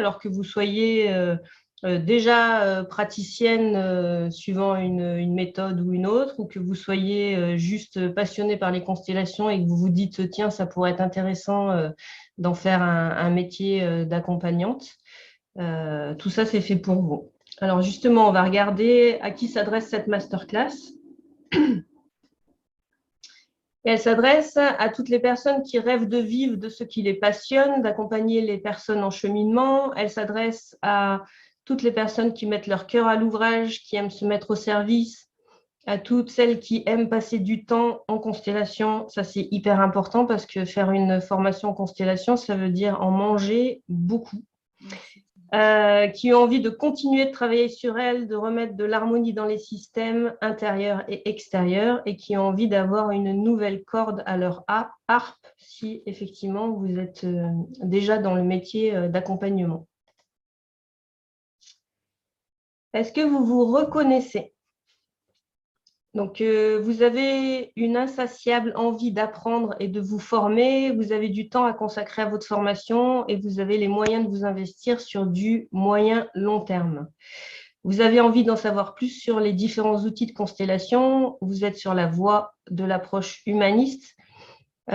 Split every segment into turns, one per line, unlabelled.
alors que vous soyez déjà praticienne suivant une méthode ou une autre, ou que vous soyez juste passionné par les constellations et que vous vous dites, tiens, ça pourrait être intéressant d'en faire un métier d'accompagnante. Tout ça, c'est fait pour vous. Alors justement, on va regarder à qui s'adresse cette masterclass. Et elle s'adresse à toutes les personnes qui rêvent de vivre de ce qui les passionne, d'accompagner les personnes en cheminement. Elle s'adresse à toutes les personnes qui mettent leur cœur à l'ouvrage, qui aiment se mettre au service, à toutes celles qui aiment passer du temps en constellation. Ça, c'est hyper important parce que faire une formation en constellation, ça veut dire en manger beaucoup. Qui ont envie de continuer de travailler sur elles, de remettre de l'harmonie dans les systèmes intérieurs et extérieurs, et qui ont envie d'avoir une nouvelle corde à leur harpe si effectivement vous êtes déjà dans le métier d'accompagnement. Est-ce que vous vous reconnaissez? Donc, vous avez une insatiable envie d'apprendre et de vous former, vous avez du temps à consacrer à votre formation et vous avez les moyens de vous investir sur du moyen long terme. Vous avez envie d'en savoir plus sur les différents outils de constellation, vous êtes sur la voie de l'approche humaniste. Quand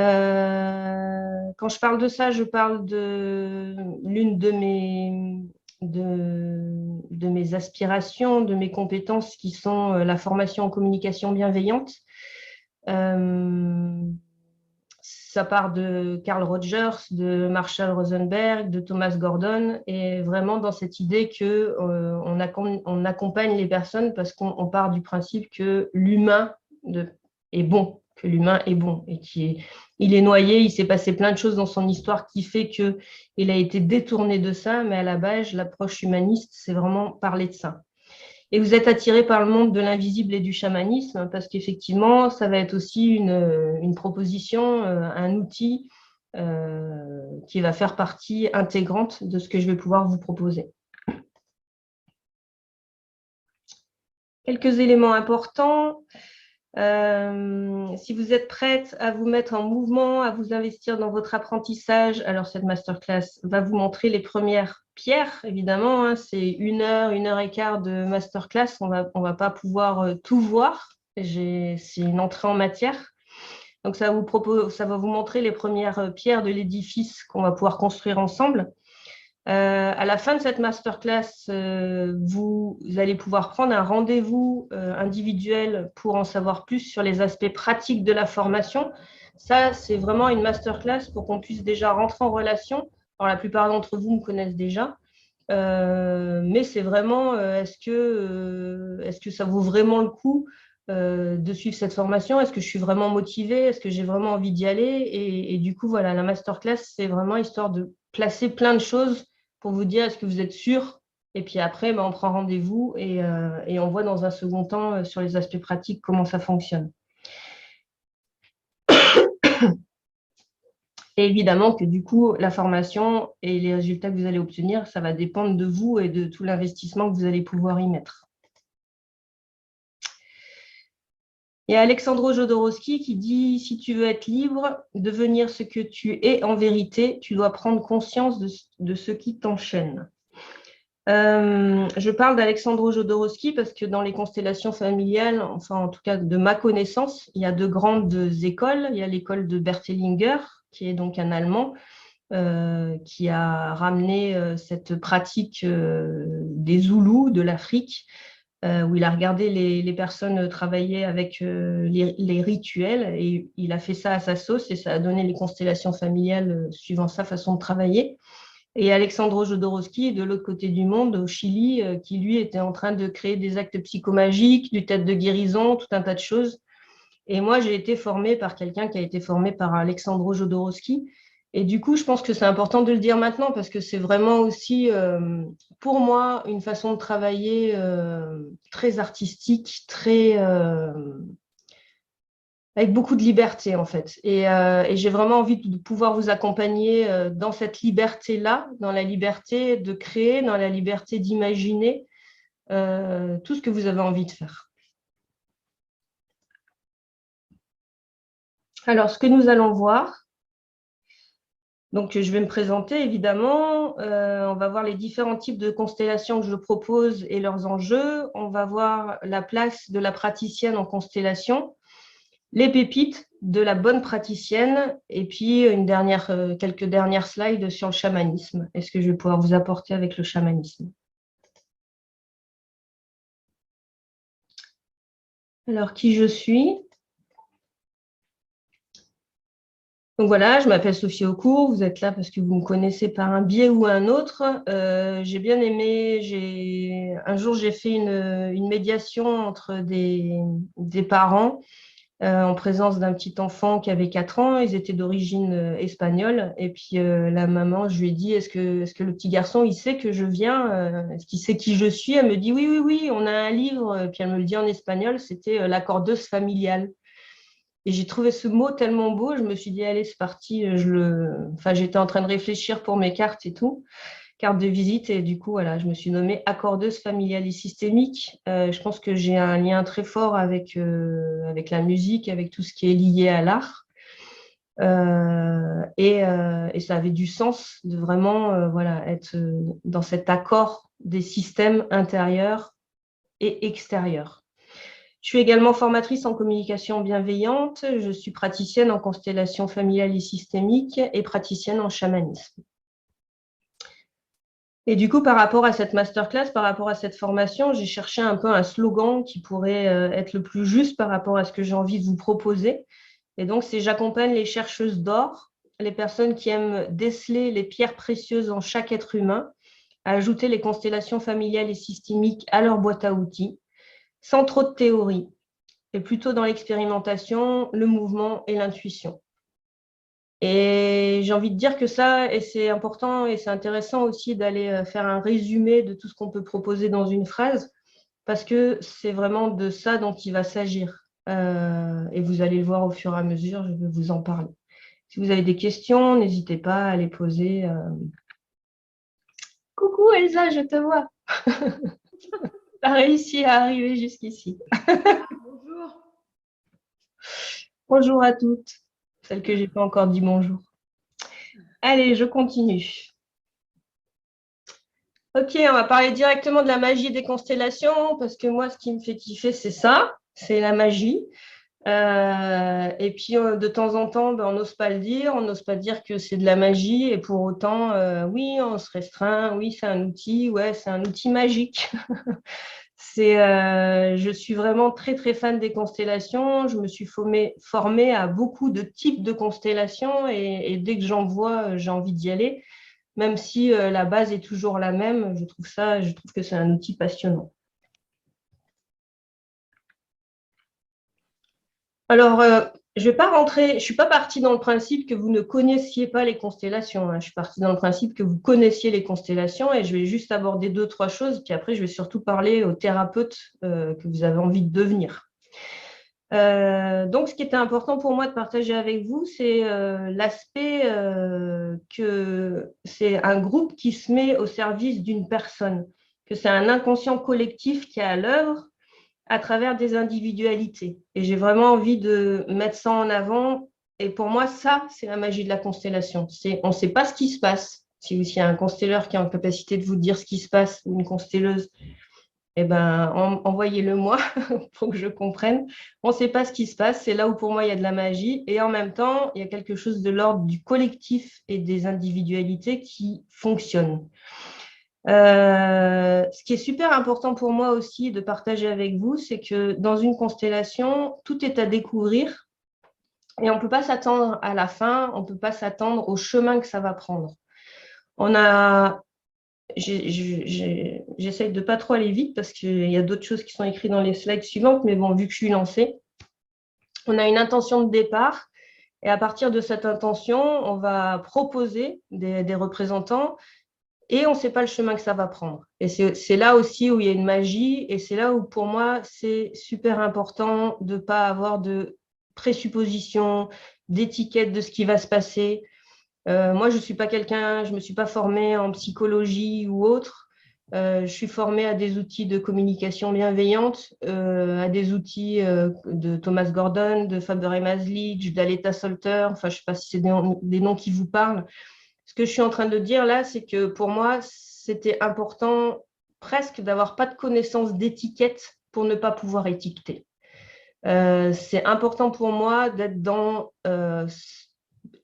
je parle de ça, je parle de l'une de mes aspirations, de mes compétences qui sont la formation en communication bienveillante. Ça part de Carl Rogers, de Marshall Rosenberg, de Thomas Gordon, et vraiment dans cette idée que on accompagne les personnes parce qu'on part du principe que l'humain est bon, que l'humain est bon et il est noyé, il s'est passé plein de choses dans son histoire qui fait qu'il a été détourné de ça, mais à la base, l'approche humaniste, c'est vraiment parler de ça. Et vous êtes attiré par le monde de l'invisible et du chamanisme parce qu'effectivement, ça va être aussi une proposition, un outil qui va faire partie intégrante de ce que je vais pouvoir vous proposer. Quelques éléments importants. Si vous êtes prête à vous mettre en mouvement, à vous investir dans votre apprentissage, alors cette masterclass va vous montrer les premières pierres, évidemment. Hein, c'est 1 heure et quart de masterclass. On va pas pouvoir tout voir. C'est une entrée en matière. Donc, ça va vous montrer les premières pierres de l'édifice qu'on va pouvoir construire ensemble. À la fin de cette masterclass, vous allez pouvoir prendre un rendez-vous individuel pour en savoir plus sur les aspects pratiques de la formation. Ça, c'est vraiment une masterclass pour qu'on puisse déjà rentrer en relation. Alors, la plupart d'entre vous me connaissent déjà, mais c'est vraiment, est-ce que ça vaut vraiment le coup de suivre cette formation? Est-ce que je suis vraiment motivée? Est-ce que j'ai vraiment envie d'y aller? Et du coup, voilà, la masterclass, c'est vraiment histoire de placer plein de choses pour vous dire, est-ce que vous êtes sûr? Et puis après, on prend rendez-vous et on voit dans un second temps sur les aspects pratiques comment ça fonctionne. Et évidemment que du coup, la formation et les résultats que vous allez obtenir, ça va dépendre de vous et de tout l'investissement que vous allez pouvoir y mettre. Il y a Alexandro Jodorowsky qui dit « Si tu veux être libre, devenir ce que tu es en vérité, tu dois prendre conscience de ce qui t'enchaîne. » Je parle d'Alexandro Jodorowsky parce que dans les constellations familiales, enfin en tout cas de ma connaissance, il y a 2 grandes écoles. Il y a l'école de Bert Hellinger, qui est donc un Allemand, qui a ramené cette pratique des Zoulous de l'Afrique, où il a regardé les personnes travailler avec les rituels et il a fait ça à sa sauce et ça a donné les constellations familiales suivant sa façon de travailler. Et Alexandro Jodorowsky, de l'autre côté du monde, au Chili, qui lui était en train de créer des actes psychomagiques, du tête de guérison, tout un tas de choses. Et moi, j'ai été formée par quelqu'un qui a été formé par Alexandro Jodorowsky. Et du coup, je pense que c'est important de le dire maintenant parce que c'est vraiment aussi, pour moi, une façon de travailler très artistique, avec beaucoup de liberté, en fait. Et j'ai vraiment envie de pouvoir vous accompagner dans cette liberté-là, dans la liberté de créer, dans la liberté d'imaginer tout ce que vous avez envie de faire. Alors, ce que nous allons voir, Donc, je vais me présenter, évidemment. On va voir les différents types de constellations que je propose et leurs enjeux. On va voir la place de la praticienne en constellation, les pépites de la bonne praticienne et puis quelques dernières slides sur le chamanisme et ce que je vais pouvoir vous apporter avec le chamanisme. Alors, qui je suis? Donc voilà, je m'appelle Sophie Aucourt, vous êtes là parce que vous me connaissez par un biais ou un autre. J'ai bien aimé, un jour j'ai fait une médiation entre des parents en présence d'un petit enfant qui avait 4 ans. Ils étaient d'origine espagnole. Et puis la maman, je lui ai dit, est-ce que le petit garçon, il sait que je viens? Est-ce qu'il sait qui je suis? Elle me dit, oui, oui, oui, on a un livre. Puis elle me le dit en espagnol, c'était l'accordeuse familiale. Et j'ai trouvé ce mot tellement beau, je me suis dit, allez, c'est parti. Enfin, j'étais en train de réfléchir pour mes cartes et tout, cartes de visite. Et du coup, voilà, je me suis nommée accordeuse familiale et systémique. Je pense que j'ai un lien très fort avec la musique, avec tout ce qui est lié à l'art. Et ça avait du sens de vraiment voilà, être dans cet accord des systèmes intérieurs et extérieurs. Je suis également formatrice en communication bienveillante. Je suis praticienne en constellation familiale et systémique et praticienne en chamanisme. Et du coup, par rapport à cette masterclass, par rapport à cette formation, j'ai cherché un peu un slogan qui pourrait être le plus juste par rapport à ce que j'ai envie de vous proposer. Et donc, c'est j'accompagne les chercheuses d'or, les personnes qui aiment déceler les pierres précieuses en chaque être humain, à ajouter les constellations familiales et systémiques à leur boîte à outils, sans trop de théorie, et plutôt dans l'expérimentation, le mouvement et l'intuition. Et j'ai envie de dire que ça, et c'est important et c'est intéressant aussi d'aller faire un résumé de tout ce qu'on peut proposer dans une phrase, parce que c'est vraiment de ça dont il va s'agir. Et vous allez le voir au fur et à mesure, je vais vous en parler. Si vous avez des questions, n'hésitez pas à les poser. Coucou Elsa, je te vois. Tu as réussi à arriver jusqu'ici.
Bonjour.
Bonjour à toutes, celles que je n'ai pas encore dit bonjour. Allez, je continue. Ok, on va parler directement de la magie des constellations, parce que moi, ce qui me fait kiffer, c'est ça, c'est la magie. Et puis, de temps en temps, ben, on n'ose pas le dire, on n'ose pas dire que c'est de la magie, et pour autant, oui, on se restreint, oui, c'est un outil, ouais, c'est un outil magique. Je suis vraiment très, très fan des constellations. Je me suis formée à beaucoup de types de constellations, et dès que j'en vois, j'ai envie d'y aller. Même si la base est toujours la même, je trouve que c'est un outil passionnant. Alors, je vais pas rentrer, je suis pas partie dans le principe que vous ne connaissiez pas les constellations, hein. Je suis partie dans le principe que vous connaissiez les constellations et je vais juste aborder 2, 3 choses. Puis après, je vais surtout parler aux thérapeutes que vous avez envie de devenir. Donc, ce qui était important pour moi de partager avec vous, c'est l'aspect que c'est un groupe qui se met au service d'une personne, que c'est un inconscient collectif qui est à l'œuvre à travers des individualités. Et j'ai vraiment envie de mettre ça en avant. Et pour moi, ça, c'est la magie de la constellation. On ne sait pas ce qui se passe. Si il y a un constelleur qui a en capacité de vous dire ce qui se passe, ou une constelleuse, eh ben, envoyez-le moi pour que je comprenne. On ne sait pas ce qui se passe. C'est là où pour moi, il y a de la magie. Et en même temps, il y a quelque chose de l'ordre du collectif et des individualités qui fonctionnent. Ce qui est super important pour moi aussi de partager avec vous, c'est que dans une constellation, tout est à découvrir et on ne peut pas s'attendre à la fin, on ne peut pas s'attendre au chemin que ça va prendre. On a, j'essaye de pas trop aller vite parce qu'il y a d'autres choses qui sont écrites dans les slides suivantes, mais bon, vu que je suis lancée, on a une intention de départ et à partir de cette intention, on va proposer des représentants et on ne sait pas le chemin que ça va prendre. Et c'est là aussi où il y a une magie, et c'est là où pour moi, c'est super important de ne pas avoir de présuppositions, d'étiquettes de ce qui va se passer. Moi, je ne suis pas quelqu'un, je ne me suis pas formée en psychologie ou autre. Je suis formée à des outils de communication bienveillante, à des outils de Thomas Gordon, de Faber et Maslich, d'Aleta Solter. Enfin, je ne sais pas si c'est des noms qui vous parlent. Ce que je suis en train de dire là, c'est que pour moi, c'était important presque d'avoir pas de connaissance d'étiquette pour ne pas pouvoir étiqueter. C'est important pour moi d'être dans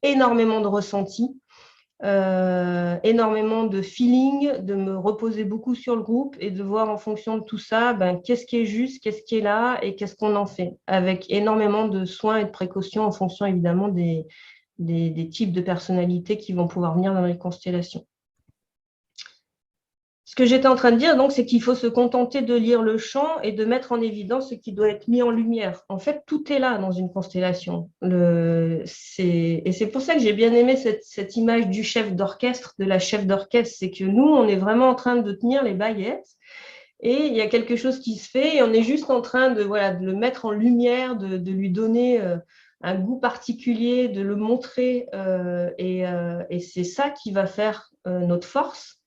énormément de ressentis, énormément de feeling, de me reposer beaucoup sur le groupe et de voir en fonction de tout ça, ben, qu'est-ce qui est juste, qu'est-ce qui est là et qu'est-ce qu'on en fait, avec énormément de soins et de précautions en fonction évidemment des types de personnalités qui vont pouvoir venir dans les constellations. Ce que j'étais en train de dire, donc, c'est qu'il faut se contenter de lire le champ et de mettre en évidence ce qui doit être mis en lumière. En fait, tout est là dans une constellation. Et c'est pour ça que j'ai bien aimé cette image du chef d'orchestre, de la chef d'orchestre. C'est que nous, on est vraiment en train de tenir les baguettes et il y a quelque chose qui se fait et on est juste en train de, voilà, de le mettre en lumière, de lui donner un goût particulier, de le montrer. Et c'est ça qui va faire notre force.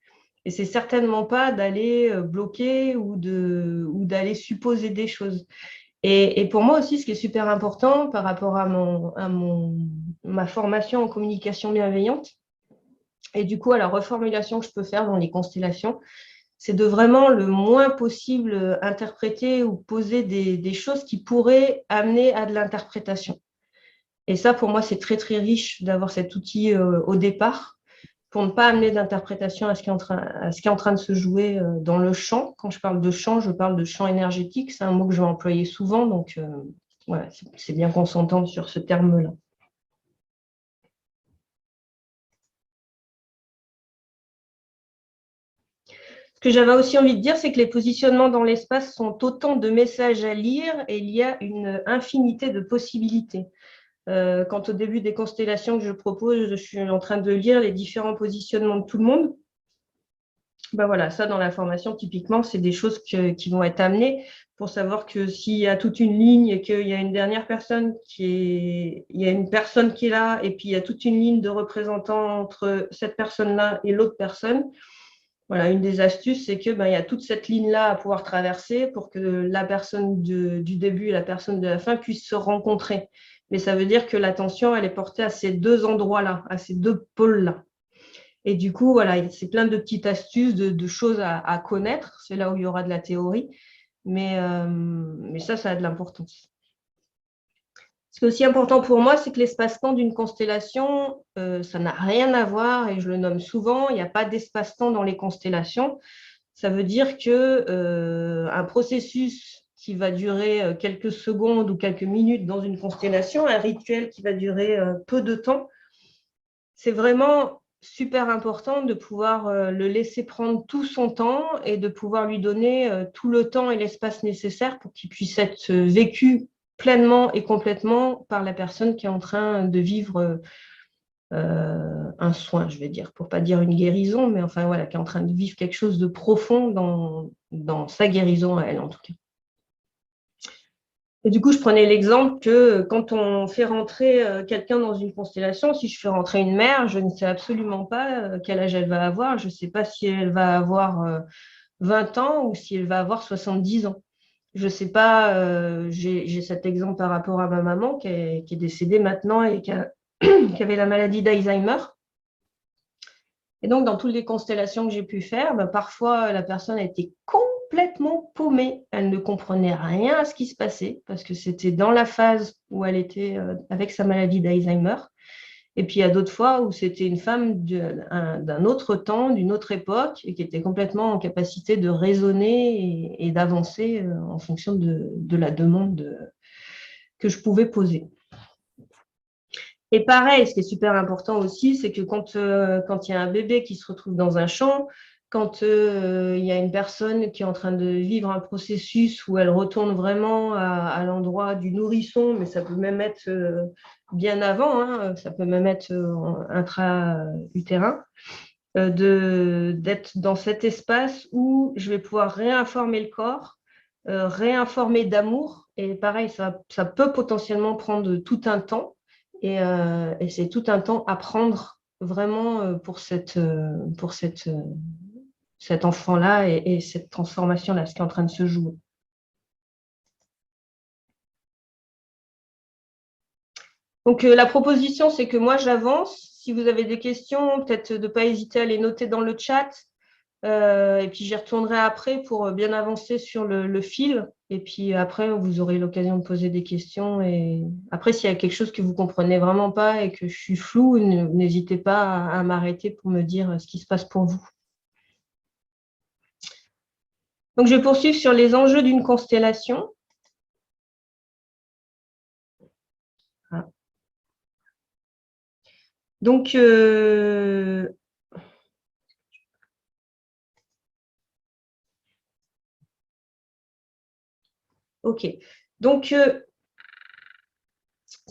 Et c'est certainement pas d'aller bloquer ou d'aller supposer des choses. Et pour moi aussi, ce qui est super important par rapport à ma formation en communication bienveillante, et du coup à la reformulation que je peux faire dans les constellations, c'est de vraiment le moins possible interpréter ou poser des choses qui pourraient amener à de l'interprétation. Et ça, pour moi, c'est très, très riche d'avoir cet outil au départ pour ne pas amener d'interprétation à ce qui est en train de se jouer dans le champ. Quand je parle de champ, je parle de champ énergétique. C'est un mot que je vais employer souvent, donc voilà, c'est bien qu'on s'entende sur ce terme-là. Ce que j'avais aussi envie de dire, c'est que les positionnements dans l'espace sont autant de messages à lire et il y a une infinité de possibilités. Quand au début des constellations que je propose, je suis en train de lire les différents positionnements de tout le monde. Ben voilà, ça dans la formation, typiquement, c'est des choses qui vont être amenées pour savoir que s'il y a toute une ligne et qu'il y a une dernière personne il y a une personne qui est là et puis il y a toute une ligne de représentants entre cette personne-là et l'autre personne. Voilà, une des astuces, c'est que il y a toute cette ligne-là à pouvoir traverser pour que la personne du début et la personne de la fin puissent se rencontrer. Mais ça veut dire que l'attention, elle est portée à ces deux endroits-là, à ces deux pôles-là. Et du coup, voilà, c'est plein de petites astuces, de choses à connaître. C'est là où il y aura de la théorie. Mais ça a de l'importance. Ce qui est aussi important pour moi, c'est que l'espace-temps d'une constellation, ça n'a rien à voir, et je le nomme souvent, il n'y a pas d'espace-temps dans les constellations. Ça veut dire que un processus qui va durer quelques secondes ou quelques minutes dans une constellation, un rituel qui va durer peu de temps, c'est vraiment super important de pouvoir le laisser prendre tout son temps et de pouvoir lui donner tout le temps et l'espace nécessaire pour qu'il puisse être vécu pleinement et complètement par la personne qui est en train de vivre un soin, je vais dire, pour pas dire une guérison, mais enfin voilà, qui est en train de vivre quelque chose de profond dans sa guérison à elle en tout cas. Et du coup, je prenais l'exemple que quand on fait rentrer quelqu'un dans une constellation, si je fais rentrer une mère, je ne sais absolument pas quel âge elle va avoir. Je ne sais pas si elle va avoir 20 ans ou si elle va avoir 70 ans. Je ne sais pas, j'ai cet exemple par rapport à ma maman qui est décédée maintenant et qui avait la maladie d'Alzheimer. Et donc, dans toutes les constellations que j'ai pu faire, parfois, la personne a été complètement paumée. Elle ne comprenait rien à ce qui se passait parce que c'était dans la phase où elle était avec sa maladie d'Alzheimer. Et puis, il y a d'autres fois où c'était une femme d'un autre temps, d'une autre époque, et qui était complètement en capacité de raisonner et d'avancer en fonction de la demande que je pouvais poser. Et pareil, ce qui est super important aussi, c'est que quand il y a un bébé qui se retrouve dans un champ, quand il y a une personne qui est en train de vivre un processus où elle retourne vraiment à l'endroit du nourrisson, mais ça peut même être bien avant, hein, ça peut même être intra-utérin, d'être dans cet espace où je vais pouvoir réinformer le corps, réinformer d'amour. Et pareil, ça peut potentiellement prendre tout un temps. Et c'est tout un temps à prendre vraiment pour cet enfant-là et cette transformation-là, ce qui est en train de se jouer. Donc, la proposition, c'est que moi, j'avance. si vous avez des questions, peut-être de ne pas hésiter à les noter dans le chat. Et puis j'y retournerai après pour bien avancer sur le fil. Et puis après, vous aurez l'occasion de poser des questions. Et après, s'il y a quelque chose que vous ne comprenez vraiment pas et que je suis floue, n'hésitez pas à m'arrêter pour me dire ce qui se passe pour vous. Donc, je vais poursuivre sur les enjeux d'une constellation. Voilà. Donc, ok. Donc, ce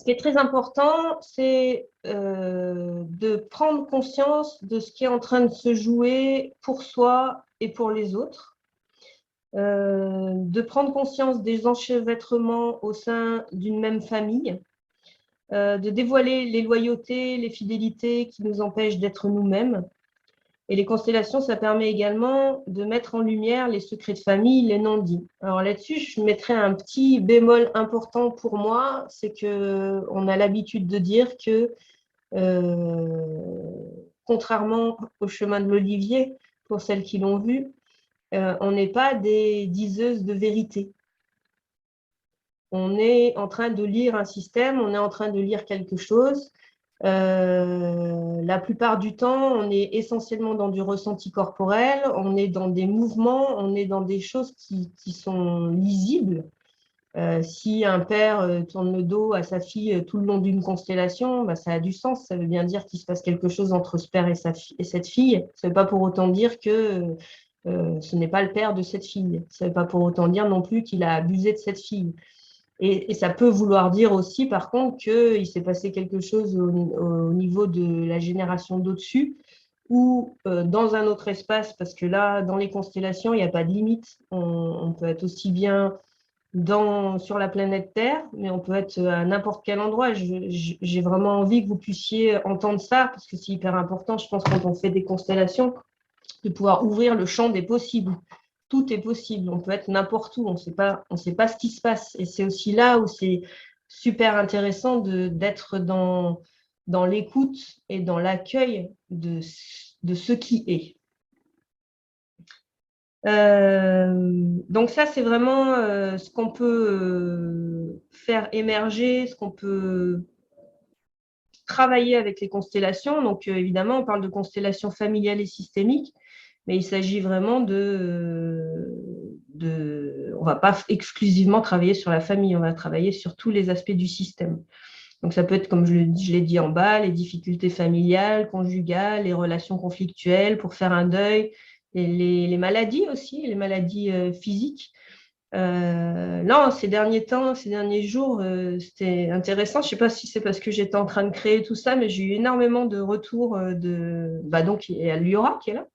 qui est très important, c'est de prendre conscience de ce qui est en train de se jouer pour soi et pour les autres. De prendre conscience des enchevêtrements au sein d'une même famille, de dévoiler les loyautés, les fidélités qui nous empêchent d'être nous-mêmes. Et les constellations, ça permet également de mettre en lumière les secrets de famille, les non-dits. Alors là-dessus, je mettrais un petit bémol important pour moi, c'est qu'on a l'habitude de dire que, contrairement au chemin de l'Olivier, pour celles qui l'ont vu, on n'est pas des diseuses de vérité. On est en train de lire un système, on est en train de lire quelque chose. La plupart du temps, on est essentiellement dans du ressenti corporel, on est dans des mouvements, on est dans des choses qui sont lisibles. Si un père tourne le dos à sa fille tout le long d'une constellation, bah, ça a du sens. Ça veut bien dire qu'il se passe quelque chose entre ce père et cette fille. Ça ne veut pas pour autant dire que ce n'est pas le père de cette fille. Ça ne veut pas pour autant dire non plus qu'il a abusé de cette fille. Et ça peut vouloir dire aussi, par contre, qu'il s'est passé quelque chose au niveau de la génération d'au-dessus ou dans un autre espace, parce que là, dans les constellations, il n'y a pas de limite. On peut être aussi bien sur la planète Terre, mais on peut être à n'importe quel endroit. J'ai vraiment envie que vous puissiez entendre ça, parce que c'est hyper important, je pense, quand on fait des constellations, de pouvoir ouvrir le champ des possibles. Tout est possible, on peut être n'importe où, on ne sait pas ce qui se passe. Et c'est aussi là où c'est super intéressant d'être dans l'écoute et dans l'accueil de ce qui est. Donc ça, c'est vraiment ce qu'on peut faire émerger, ce qu'on peut travailler avec les constellations. Donc évidemment, on parle de constellations familiales et systémiques, mais il s'agit vraiment on ne va pas exclusivement travailler sur la famille, on va travailler sur tous les aspects du système. Donc ça peut être, comme je l'ai dit en bas, les difficultés familiales, conjugales, les relations conflictuelles pour faire un deuil, et les maladies aussi, les maladies physiques. Non, ces derniers jours, c'était intéressant. Je ne sais pas si c'est parce que j'étais en train de créer tout ça, mais j'ai eu énormément de retours donc, il y a Liora qui est là.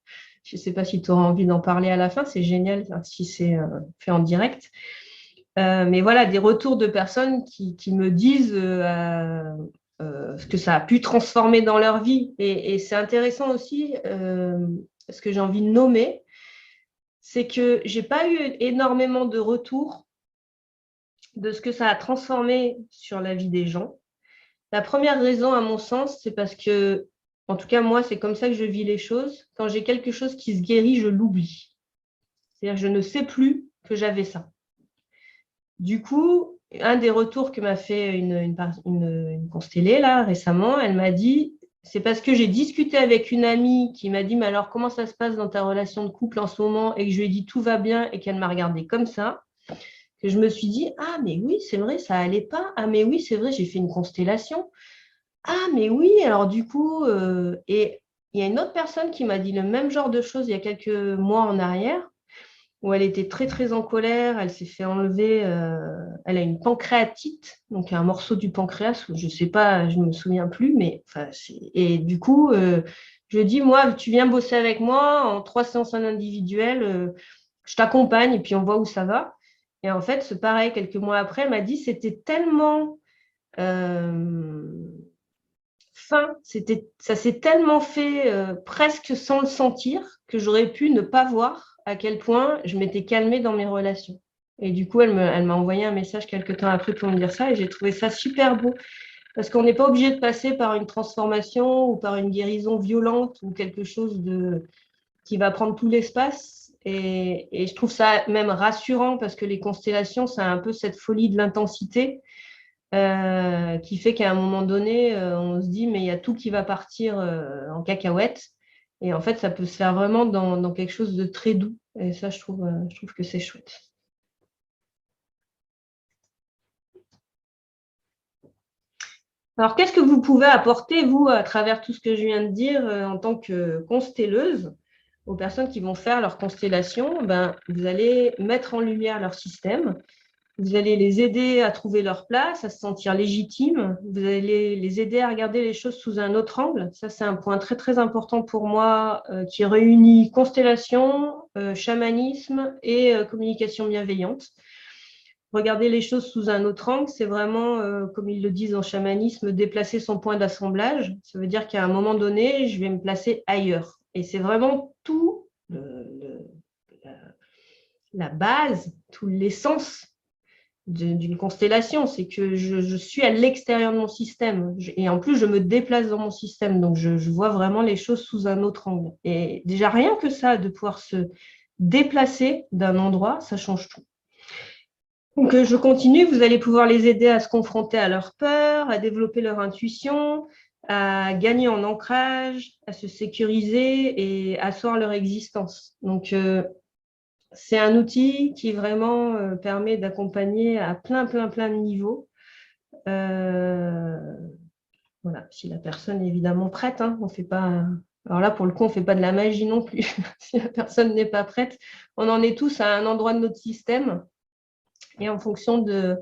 Je ne sais pas si tu auras envie d'en parler à la fin, c'est génial si c'est fait en direct. Mais voilà, des retours de personnes qui me disent ce que ça a pu transformer dans leur vie. Et c'est intéressant aussi, ce que j'ai envie de nommer, c'est que je n'ai pas eu énormément de retours de ce que ça a transformé sur la vie des gens. La première raison, à mon sens, c'est parce que, en tout cas, moi, c'est comme ça que je vis les choses. Quand j'ai quelque chose qui se guérit, je l'oublie. C'est-à-dire, je ne sais plus que j'avais ça. Du coup, un des retours que m'a fait une constellée là récemment, elle m'a dit, c'est parce que j'ai discuté avec une amie qui m'a dit, mais alors comment ça se passe dans ta relation de couple en ce moment? Et que je lui ai dit tout va bien et qu'elle m'a regardé comme ça, que je me suis dit, ah mais oui, c'est vrai, ça allait pas. Ah mais oui, c'est vrai, j'ai fait une constellation. Ah mais oui, alors du coup, et il y a une autre personne qui m'a dit le même genre de choses il y a quelques mois en arrière où elle était très, très en colère. Elle s'est fait enlever, elle a une pancréatite, donc un morceau du pancréas, je ne sais pas, je ne me souviens plus, mais enfin, et du coup, je dis, moi, tu viens bosser avec moi en 3 séances en individuel, je t'accompagne et puis on voit où ça va. Et en fait, c'est pareil, quelques mois après, elle m'a dit, c'était tellement fin, ça s'est tellement fait presque sans le sentir que j'aurais pu ne pas voir à quel point je m'étais calmée dans mes relations. Et du coup, elle m'a envoyé un message quelques temps après pour me dire ça et j'ai trouvé ça super beau. Parce qu'on n'est pas obligé de passer par une transformation ou par une guérison violente ou quelque chose qui va prendre tout l'espace. Et je trouve ça même rassurant parce que les constellations, ça a un peu cette folie de l'intensité qui fait qu'à un moment donné, on se dit, mais il y a tout qui va partir en cacahuète. Et en fait, ça peut se faire vraiment dans quelque chose de très doux. Et ça, je trouve que c'est chouette. Alors, qu'est-ce que vous pouvez apporter, vous, à travers tout ce que je viens de dire, en tant que constelleuse, aux personnes qui vont faire leur constellation? Ben, vous allez mettre en lumière leur système, vous allez les aider à trouver leur place, à se sentir légitimes, vous allez les aider à regarder les choses sous un autre angle. Ça, c'est un point très, très important pour moi, qui réunit constellation, chamanisme et communication bienveillante. Regarder les choses sous un autre angle, c'est vraiment, comme ils le disent en chamanisme, déplacer son point d'assemblage. Ça veut dire qu'à un moment donné, je vais me placer ailleurs. Et c'est vraiment tout la base, tout l'essence d'une constellation. C'est que je suis à l'extérieur de mon système. Et en plus, je me déplace dans mon système. Donc, je vois vraiment les choses sous un autre angle. Et déjà, rien que ça, de pouvoir se déplacer d'un endroit, ça change tout. Donc, je continue, vous allez pouvoir les aider à se confronter à leurs peurs, à développer leur intuition, à gagner en ancrage, à se sécuriser et asseoir leur existence. Donc, c'est un outil qui vraiment permet d'accompagner à plein de niveaux. Voilà, si la personne est évidemment prête, hein, on fait pas. Alors là, pour le coup, on ne fait pas de la magie non plus. Si la personne n'est pas prête, on en est tous à un endroit de notre système. Et en fonction de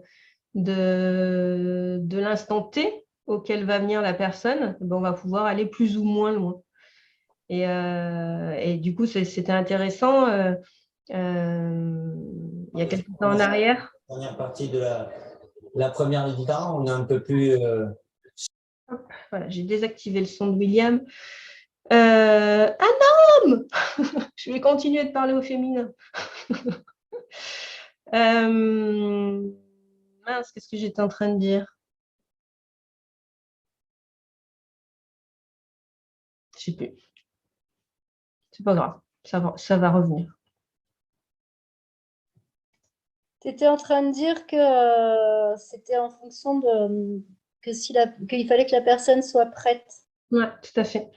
l'instant T auquel va venir la personne, ben, on va pouvoir aller plus ou moins loin. Et du coup, c'était intéressant. Il y a quelques temps en arrière.
La première partie de la première guitare, on est un peu plus.
Voilà, j'ai désactivé le son de William. Un homme. Je vais continuer de parler au féminin. Mince, qu'est-ce que j'étais en train de dire? Je sais plus. C'est pas grave, ça va revenir.
Tu étais en train de dire que c'était en fonction de qu'il fallait que la personne soit prête.
Oui, tout à fait.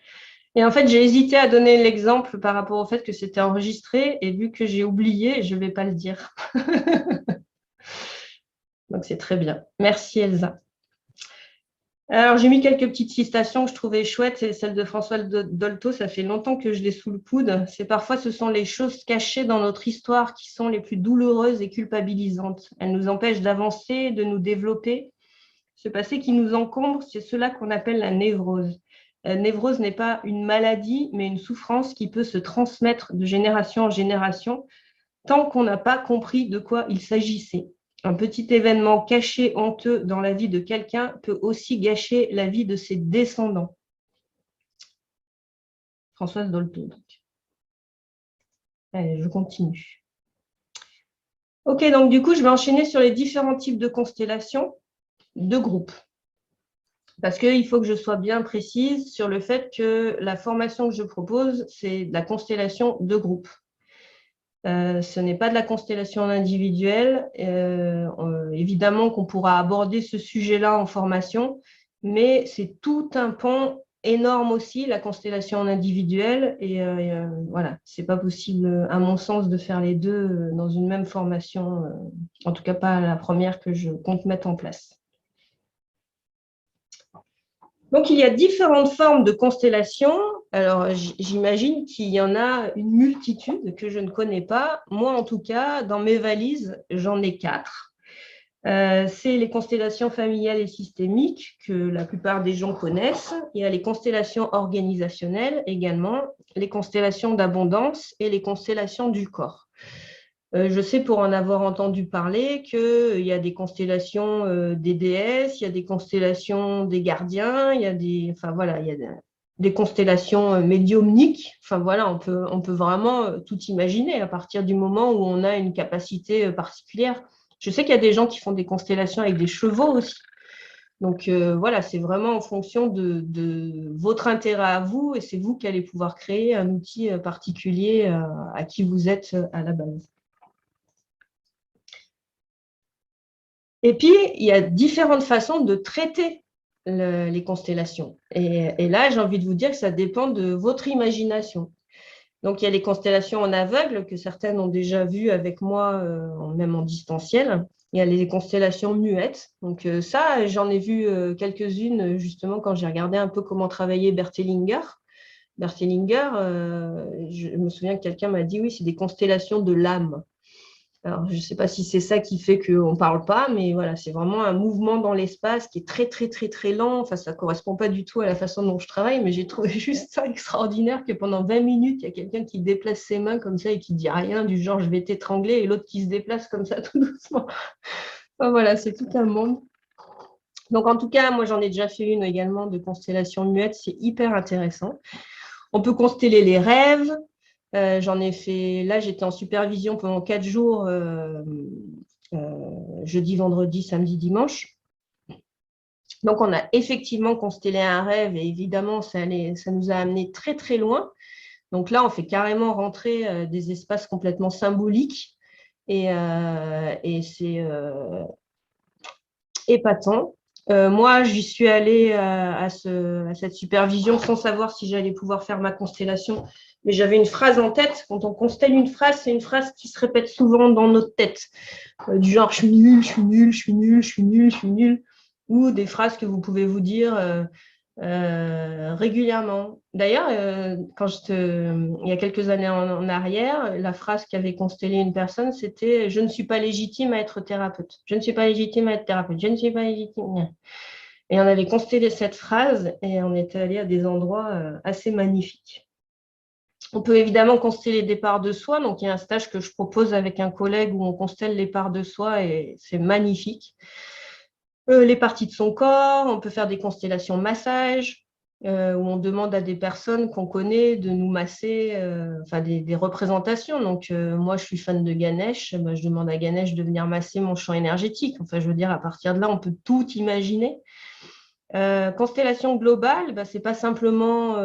Et en fait, j'ai hésité à donner l'exemple par rapport au fait que c'était enregistré et vu que j'ai oublié, je ne vais pas le dire. Donc, c'est très bien. Merci, Elsa. Alors, j'ai mis quelques petites citations que je trouvais chouettes. C'est celle de François Dolto. Ça fait longtemps que je l'ai sous le coude. C'est parfois, ce sont les choses cachées dans notre histoire qui sont les plus douloureuses et culpabilisantes. Elles nous empêchent d'avancer, de nous développer. Ce passé qui nous encombre, c'est cela qu'on appelle la névrose. La névrose n'est pas une maladie, mais une souffrance qui peut se transmettre de génération en génération tant qu'on n'a pas compris de quoi il s'agissait. Un petit événement caché, honteux dans la vie de quelqu'un peut aussi gâcher la vie de ses descendants. Françoise Dolto. Allez, je continue. Ok, donc du coup, je vais enchaîner sur les différents types de constellations de groupes. Parce qu'il faut que je sois bien précise sur le fait que la formation que je propose, c'est de la constellation de groupe. Ce n'est pas de la constellation individuelle. Évidemment qu'on pourra aborder ce sujet-là en formation, mais c'est tout un pan énorme aussi, la constellation individuelle. Et voilà, ce n'est pas possible, à mon sens, de faire les deux dans une même formation, en tout cas pas la première que je compte mettre en place. Donc, il y a différentes formes de constellations. Alors, j'imagine qu'il y en a une multitude que je ne connais pas. Moi, en tout cas, dans mes valises, j'en ai 4. C'est les constellations familiales et systémiques que la plupart des gens connaissent. Il y a les constellations organisationnelles également, les constellations d'abondance et les constellations du corps. Je sais pour en avoir entendu parler qu'il y a des constellations des déesses, il y a des constellations des gardiens, il y a des constellations médiumniques. Enfin voilà, on peut vraiment tout imaginer à partir du moment où on a une capacité particulière. Je sais qu'il y a des gens qui font des constellations avec des chevaux aussi. Donc voilà, c'est vraiment en fonction de votre intérêt à vous et c'est vous qui allez pouvoir créer un outil particulier à qui vous êtes à la base. Et puis, il y a différentes façons de traiter les constellations. Et là, j'ai envie de vous dire que ça dépend de votre imagination. Donc, il y a les constellations en aveugle que certaines ont déjà vues avec moi, même en distanciel. Il y a les constellations muettes. Donc, ça, j'en ai vu quelques-unes justement quand j'ai regardé un peu comment travaillait Bert Hellinger. Bert Hellinger, je me souviens que quelqu'un m'a dit, oui, c'est des constellations de l'âme. Alors, je ne sais pas si c'est ça qui fait qu'on ne parle pas, mais voilà, c'est vraiment un mouvement dans l'espace qui est très, très, très, très lent. Enfin, ça ne correspond pas du tout à la façon dont je travaille, mais j'ai trouvé juste ça extraordinaire que pendant 20 minutes, il y a quelqu'un qui déplace ses mains comme ça et qui dit rien, du genre je vais t'étrangler, et l'autre qui se déplace comme ça tout doucement. Enfin, voilà, c'est tout un monde. Donc, en tout cas, moi, j'en ai déjà fait une également de constellation muette. C'est hyper intéressant. On peut consteller les rêves. J'en ai fait, là j'étais en supervision pendant 4 jours, jeudi, vendredi, samedi, dimanche. Donc on a effectivement constellé un rêve et évidemment ça nous a amené très très loin. Donc là on fait carrément rentrer des espaces complètement symboliques et c'est épatant. Moi, j'y suis allée à cette supervision sans savoir si j'allais pouvoir faire ma constellation, mais j'avais une phrase en tête. Quand on constelle une phrase, c'est une phrase qui se répète souvent dans notre tête, du genre je suis nul, je suis nul, je suis nul, je suis nul, je suis nul, ou des phrases que vous pouvez vous dire régulièrement. D'ailleurs, il y a quelques années en arrière, la phrase qu'avait constellée une personne, c'était « Je ne suis pas légitime à être thérapeute. Je ne suis pas légitime à être thérapeute. Je ne suis pas légitime. » Et on avait constellé cette phrase et on était allé à des endroits assez magnifiques. On peut évidemment consteller des parts de soi. Donc, il y a un stage que je propose avec un collègue où on constelle les parts de soi et c'est magnifique. Les parties de son corps, on peut faire des constellations massage, où on demande à des personnes qu'on connaît de nous masser, enfin des représentations. Donc, moi, je suis fan de Ganesh, ben, je demande à Ganesh de venir masser mon champ énergétique. Enfin, je veux dire, à partir de là, on peut tout imaginer. Constellation globale, ben, ce n'est pas simplement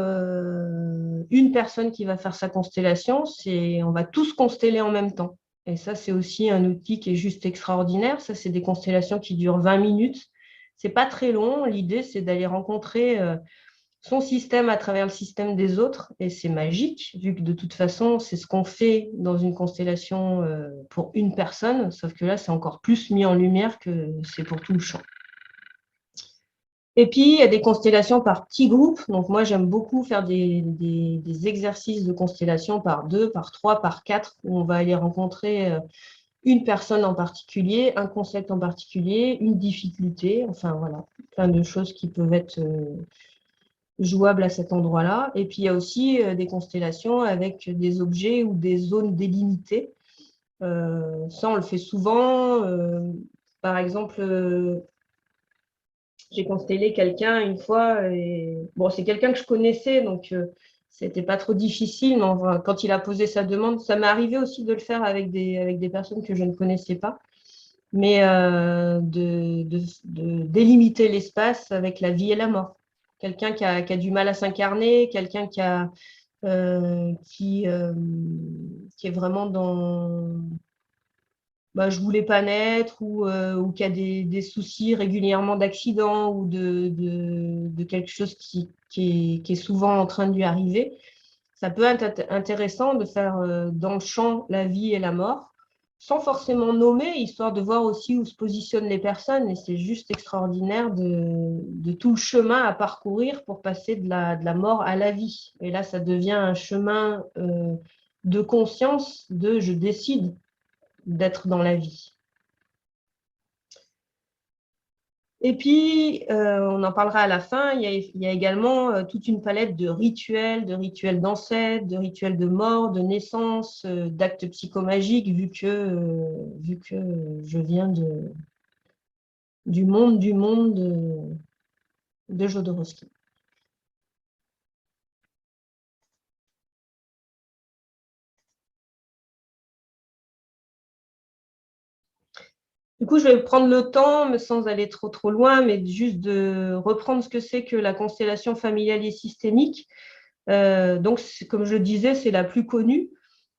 une personne qui va faire sa constellation, on va tous consteller en même temps. Et ça, c'est aussi un outil qui est juste extraordinaire. Ça, c'est des constellations qui durent 20 minutes. C'est pas très long. L'idée, c'est d'aller rencontrer son système à travers le système des autres. Et c'est magique, vu que de toute façon, c'est ce qu'on fait dans une constellation pour une personne. Sauf que là, c'est encore plus mis en lumière que c'est pour tout le champ. Et puis, il y a des constellations par petits groupes. Donc, moi, j'aime beaucoup faire des exercices de constellation par 2, par 3, par 4, où on va aller rencontrer une personne en particulier, un concept en particulier, une difficulté. Enfin, voilà, plein de choses qui peuvent être jouables à cet endroit-là. Et puis, il y a aussi des constellations avec des objets ou des zones délimitées. Ça, on le fait souvent. Par exemple, j'ai constellé quelqu'un une fois, et bon, c'est quelqu'un que je connaissais, donc c'était pas trop difficile, mais enfin, quand il a posé sa demande, ça m'est arrivé aussi de le faire avec des personnes que je ne connaissais pas, mais de délimiter l'espace avec la vie et la mort. Quelqu'un qui a du mal à s'incarner, quelqu'un qui est vraiment dans bah, je voulais pas naître ou qu'il y a des soucis régulièrement d'accident ou de quelque chose qui est souvent en train de lui arriver, ça peut être intéressant de faire dans le champ la vie et la mort, sans forcément nommer, histoire de voir aussi où se positionnent les personnes. Et c'est juste extraordinaire de tout le chemin à parcourir pour passer de la mort à la vie. Et là, ça devient un chemin de conscience, de je décide d'être dans la vie. Et puis, on en parlera à la fin, il y a également toute une palette de rituels d'ancêtres, de rituels de mort, de naissance, d'actes psychomagiques, vu que je viens du monde de Jodorowsky. Du coup, je vais prendre le temps, mais sans aller trop loin, mais juste de reprendre ce que c'est que la constellation familiale et systémique. Donc, comme je le disais, c'est la plus connue.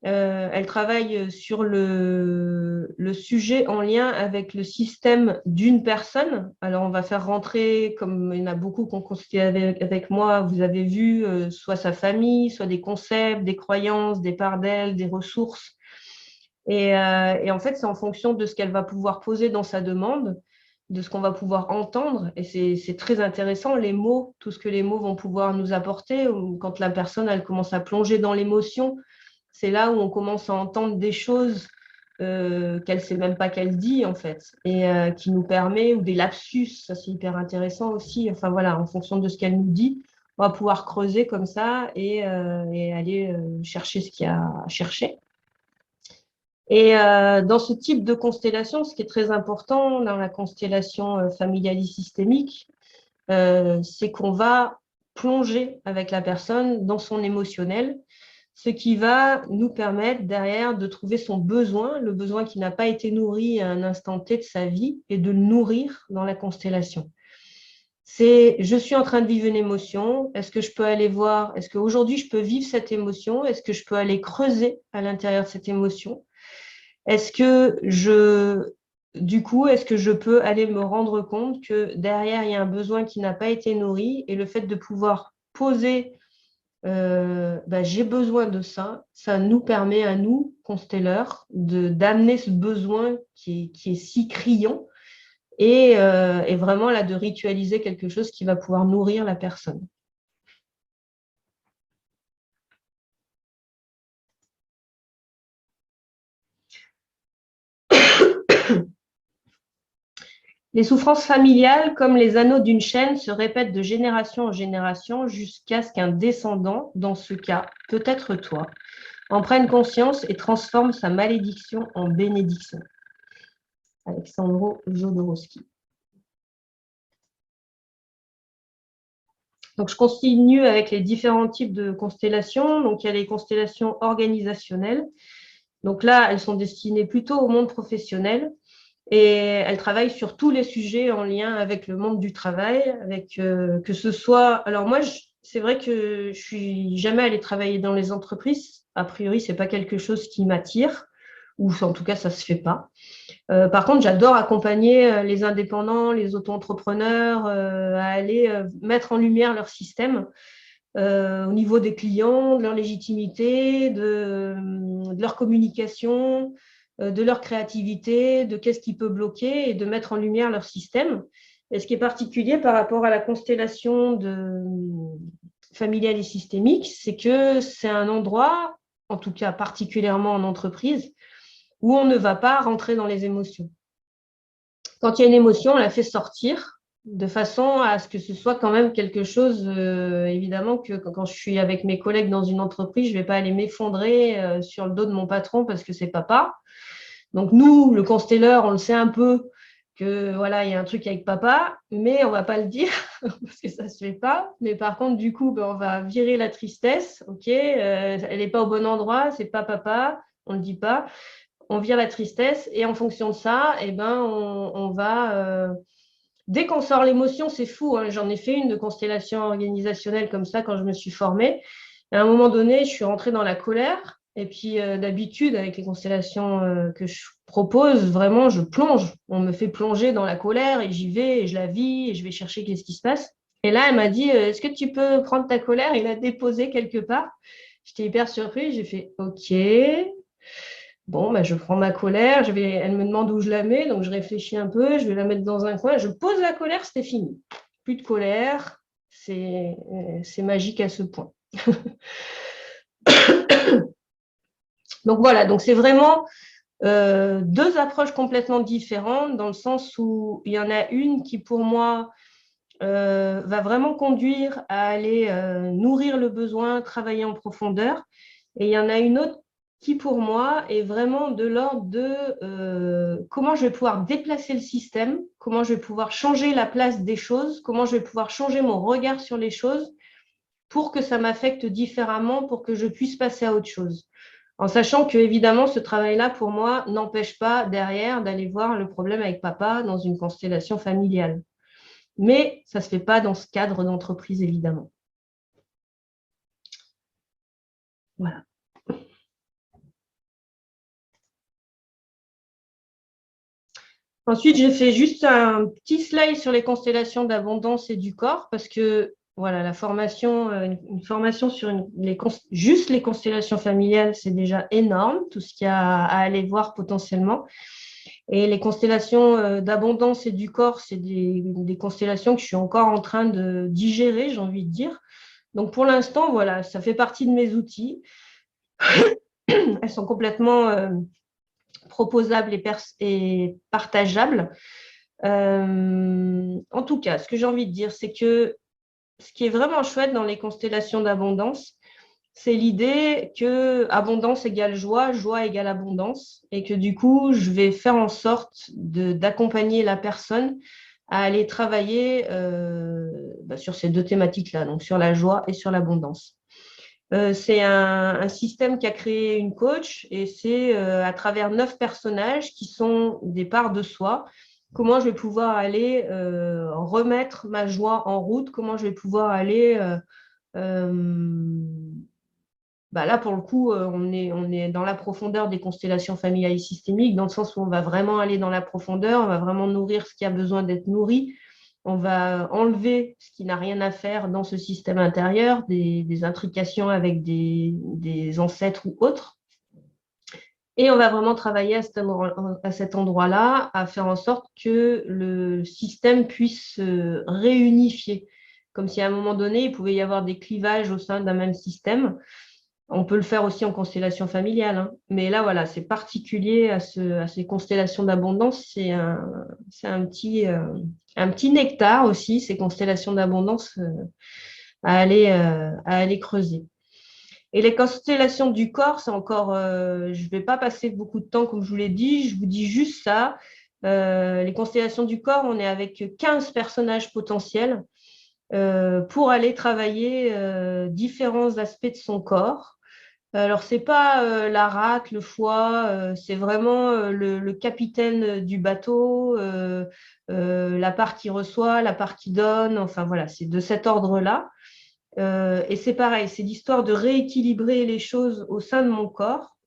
Elle travaille sur le sujet en lien avec le système d'une personne. Alors, on va faire rentrer, comme il y en a beaucoup qui ont consulté avec moi, vous avez vu, soit sa famille, soit des concepts, des croyances, des parts d'elle, des ressources. Et en fait, c'est en fonction de ce qu'elle va pouvoir poser dans sa demande, de ce qu'on va pouvoir entendre. Et c'est très intéressant, les mots, tout ce que les mots vont pouvoir nous apporter. Ou quand la personne, elle commence à plonger dans l'émotion, c'est là où on commence à entendre des choses qu'elle ne sait même pas qu'elle dit, en fait, et qui nous permet, ou des lapsus, ça c'est hyper intéressant aussi. Enfin voilà, en fonction de ce qu'elle nous dit, on va pouvoir creuser comme ça et aller chercher ce qu'il y a à chercher. Et dans ce type de constellation, ce qui est très important dans la constellation familiale et systémique, c'est qu'on va plonger avec la personne dans son émotionnel, ce qui va nous permettre derrière de trouver son besoin, le besoin qui n'a pas été nourri à un instant T de sa vie, et de le nourrir dans la constellation. C'est, je suis en train de vivre une émotion, est-ce que je peux aller voir, est-ce qu'aujourd'hui je peux vivre cette émotion, est-ce que je peux aller creuser à l'intérieur de cette émotion? Est-ce que est-ce que je peux aller me rendre compte que derrière, il y a un besoin qui n'a pas été nourri et le fait de pouvoir poser j'ai besoin de ça, ça nous permet à nous, constelleurs, d'amener ce besoin qui est si criant et vraiment là de ritualiser quelque chose qui va pouvoir nourrir la personne. Les souffrances familiales, comme les anneaux d'une chaîne, se répètent de génération en génération jusqu'à ce qu'un descendant, dans ce cas peut-être toi, en prenne conscience et transforme sa malédiction en bénédiction. Alexandro Jodorowsky. Donc, je continue avec les différents types de constellations. Donc, il y a les constellations organisationnelles. Donc là, elles sont destinées plutôt au monde professionnel. Et elle travaille sur tous les sujets en lien avec le monde du travail, avec que ce soit. Alors moi, c'est vrai que je suis jamais allée travailler dans les entreprises. A priori, c'est pas quelque chose qui m'attire, ou en tout cas, ça se fait pas. Par contre, j'adore accompagner les indépendants, les auto-entrepreneurs à aller mettre en lumière leur système au niveau des clients, de leur légitimité, de leur communication, de leur créativité, de qu'est-ce qui peut bloquer et de mettre en lumière leur système. Et ce qui est particulier par rapport à la constellation familiale et systémique, c'est que c'est un endroit, en tout cas particulièrement en entreprise, où on ne va pas rentrer dans les émotions. Quand il y a une émotion, on la fait sortir de façon à ce que ce soit quand même quelque chose, évidemment, que quand je suis avec mes collègues dans une entreprise, je ne vais pas aller m'effondrer sur le dos de mon patron parce que c'est papa. Donc nous, le constelleur, on le sait un peu que voilà, il y a un truc avec papa, mais on ne va pas le dire parce que ça ne se fait pas. Mais par contre, du coup, on va virer la tristesse. Ok, elle n'est pas au bon endroit, c'est pas papa, on ne le dit pas. On vire la tristesse et en fonction de ça, on va. Dès qu'on sort l'émotion, c'est fou. Hein. J'en ai fait une de constellation organisationnelle comme ça quand je me suis formée. À un moment donné, je suis rentrée dans la colère. Et puis, d'habitude, avec les constellations que je propose, vraiment, je plonge. On me fait plonger dans la colère et j'y vais et je la vis et je vais chercher qu'est-ce qui se passe. Et là, elle m'a dit, est-ce que tu peux prendre ta colère et la déposer quelque part? J'étais hyper surprise. J'ai fait, OK. Bon, je prends ma colère, elle me demande où je la mets, donc je réfléchis un peu, je vais la mettre dans un coin, je pose la colère, c'était fini. Plus de colère, c'est magique à ce point. Donc voilà, donc c'est vraiment deux approches complètement différentes dans le sens où il y en a une qui pour moi va vraiment conduire à aller nourrir le besoin, travailler en profondeur, et il y en a une autre qui, pour moi, est vraiment de l'ordre de comment je vais pouvoir déplacer le système, comment je vais pouvoir changer la place des choses, comment je vais pouvoir changer mon regard sur les choses pour que ça m'affecte différemment, pour que je puisse passer à autre chose. En sachant que, évidemment, ce travail-là, pour moi, n'empêche pas derrière d'aller voir le problème avec papa dans une constellation familiale. Mais ça ne se fait pas dans ce cadre d'entreprise, évidemment. Voilà. Ensuite, j'ai fait juste un petit slide sur les constellations d'abondance et du corps parce que voilà, la formation, une formation sur juste les constellations familiales, c'est déjà énorme, tout ce qu'il y a à aller voir potentiellement. Et les constellations d'abondance et du corps, c'est des constellations que je suis encore en train de digérer, j'ai envie de dire. Donc pour l'instant, voilà, ça fait partie de mes outils. Elles sont complètement proposables et partageables. En tout cas, ce que j'ai envie de dire, c'est que ce qui est vraiment chouette dans les constellations d'abondance, c'est l'idée que abondance égale joie, joie égale abondance, et que du coup, je vais faire en sorte d'accompagner la personne à aller travailler sur ces deux thématiques-là, donc sur la joie et sur l'abondance. C'est un système qu'a créé une coach et c'est à travers 9 personnages qui sont des parts de soi. Comment je vais pouvoir aller remettre ma joie en route, comment je vais pouvoir aller là, pour le coup, on est dans la profondeur des constellations familiales et systémiques, dans le sens où on va vraiment aller dans la profondeur, on va vraiment nourrir ce qui a besoin d'être nourri, on va enlever ce qui n'a rien à faire dans ce système intérieur, des intrications avec des ancêtres ou autres. Et on va vraiment travailler à cet endroit-là, à faire en sorte que le système puisse se réunifier, comme si à un moment donné, il pouvait y avoir des clivages au sein d'un même système. On peut le faire aussi en constellation familiale, hein. Mais là, voilà, c'est particulier à ces constellations d'abondance. C'est un petit nectar aussi, ces constellations d'abondance à aller creuser. Et les constellations du corps, c'est encore, je ne vais pas passer beaucoup de temps, comme je vous l'ai dit, je vous dis juste ça. Les constellations du corps, on est avec 15 personnages potentiels pour aller travailler différents aspects de son corps. Alors, ce n'est pas la rate, le foie, c'est vraiment le capitaine du bateau, la part qui reçoit, la part qui donne, enfin voilà, c'est de cet ordre-là. Et c'est pareil, c'est l'histoire de rééquilibrer les choses au sein de mon corps.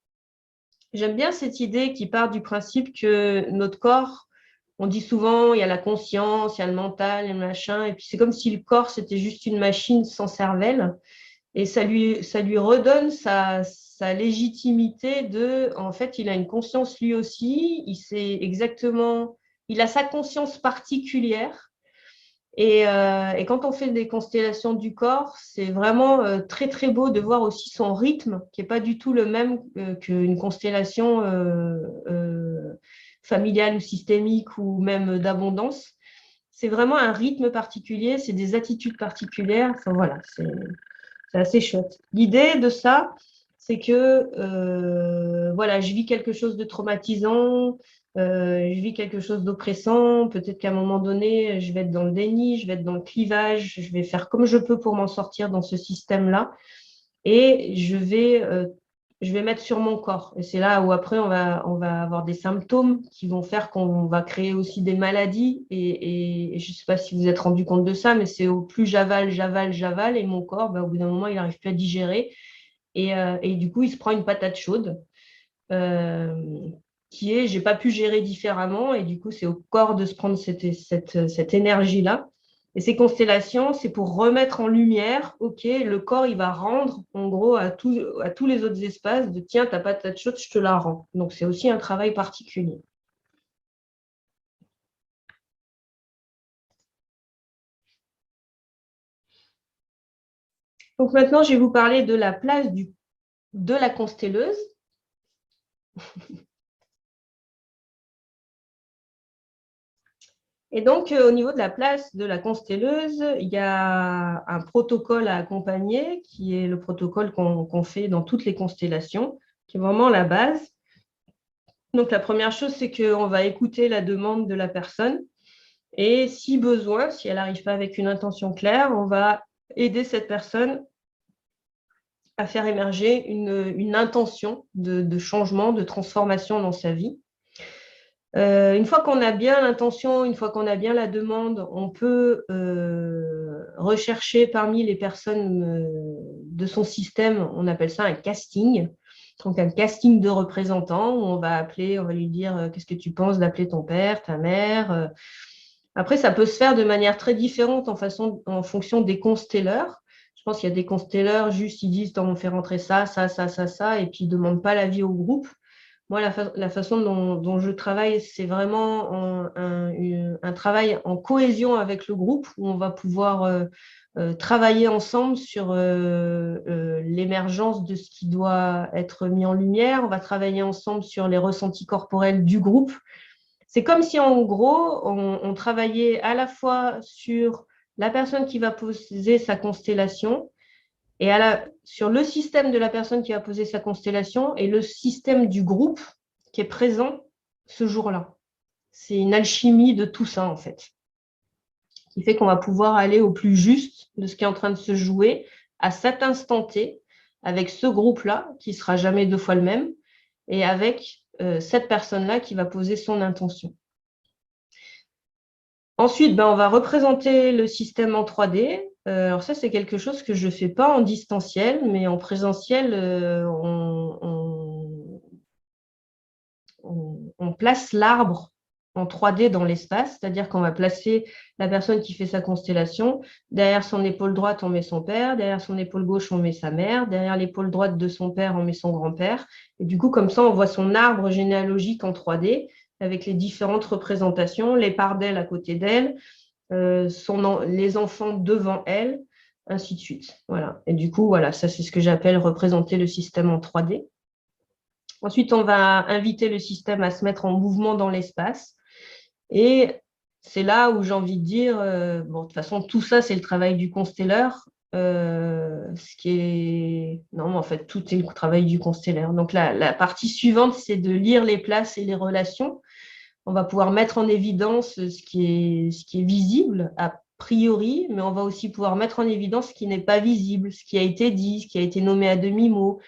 J'aime bien cette idée qui part du principe que notre corps, on dit souvent, il y a la conscience, il y a le mental, et le machin, et puis c'est comme si le corps, c'était juste une machine sans cervelle. Et ça lui redonne sa légitimité en fait, il a une conscience lui aussi, il sait exactement, il a sa conscience particulière. Et quand on fait des constellations du corps, c'est vraiment très, très beau de voir aussi son rythme, qui n'est pas du tout le même qu'une constellation familiale ou systémique ou même d'abondance. C'est vraiment un rythme particulier, c'est des attitudes particulières. Enfin, voilà, c'est assez chouette. L'idée de ça, c'est que voilà, je vis quelque chose de traumatisant, je vis quelque chose d'oppressant. Peut-être qu'à un moment donné, je vais être dans le déni, je vais être dans le clivage, je vais faire comme je peux pour m'en sortir dans ce système-là. Et je vais mettre sur mon corps. Et c'est là où après, on va avoir des symptômes qui vont faire qu'on va créer aussi des maladies. Et je ne sais pas si vous êtes rendu compte de ça, mais c'est au plus j'avale, j'avale, j'avale, et mon corps, au bout d'un moment, il n'arrive plus à digérer. Et du coup, il se prend une patate chaude euh, qui est, j'ai pas pu gérer différemment. Et du coup, c'est au corps de se prendre cette énergie-là. Et ces constellations, c'est pour remettre en lumière, OK, le corps, il va rendre, en gros, à tous les autres espaces de, tiens, ta patate chaude, je te la rends. Donc, c'est aussi un travail particulier. Donc, maintenant, je vais vous parler de la place de la constelleuse. Et donc, au niveau de la place de la constelleuse, il y a un protocole à accompagner, qui est le protocole qu'on fait dans toutes les constellations, qui est vraiment la base. Donc, la première chose, c'est qu'on va écouter la demande de la personne. Et si besoin, si elle n'arrive pas avec une intention claire, on va aider cette personne à faire émerger une intention de changement, de transformation dans sa vie. Une fois qu'on a bien l'intention, une fois qu'on a bien la demande, on peut rechercher parmi les personnes de son système, on appelle ça un casting. Donc un casting de représentants où on va lui dire qu'est-ce que tu penses d'appeler ton père, ta mère. Après, ça peut se faire de manière très différente en fonction des constelleurs. Je pense qu'il y a des constelleurs, juste ils disent on fait rentrer ça, ça, ça, ça, ça, et puis ils ne demandent pas l'avis au groupe. Moi, la façon dont je travaille, c'est vraiment un travail en cohésion avec le groupe où on va pouvoir travailler ensemble sur l'émergence de ce qui doit être mis en lumière. On va travailler ensemble sur les ressentis corporels du groupe. C'est comme si, en gros, on travaillait à la fois sur la personne qui va poser sa constellation et sur le système de la personne qui va poser sa constellation et le système du groupe qui est présent ce jour-là. C'est une alchimie de tout ça, en fait, qui fait qu'on va pouvoir aller au plus juste de ce qui est en train de se jouer à cet instant T, avec ce groupe-là, qui ne sera jamais deux fois le même, et avec cette personne-là qui va poser son intention. Ensuite, on va représenter le système en 3D. Alors ça, c'est quelque chose que je ne fais pas en distanciel, mais en présentiel, on place l'arbre en 3D dans l'espace, c'est-à-dire qu'on va placer la personne qui fait sa constellation. Derrière son épaule droite, on met son père. Derrière son épaule gauche, on met sa mère. Derrière l'épaule droite de son père, on met son grand-père. Et du coup, comme ça, on voit son arbre généalogique en 3D avec les différentes représentations, les parts d'elle à côté d'elle, les enfants devant elle, ainsi de suite. Voilà. Et du coup, voilà, ça, c'est ce que j'appelle représenter le système en 3D. Ensuite, on va inviter le système à se mettre en mouvement dans l'espace. Et c'est là où j'ai envie de dire, de toute façon, tout ça, c'est le travail du constelleur. Non, mais en fait, tout est le travail du constelleur. Donc, la partie suivante, c'est de lire les places et les relations. On va pouvoir mettre en évidence ce qui est visible a priori, mais on va aussi pouvoir mettre en évidence ce qui n'est pas visible, ce qui a été dit, ce qui a été nommé à demi-mot,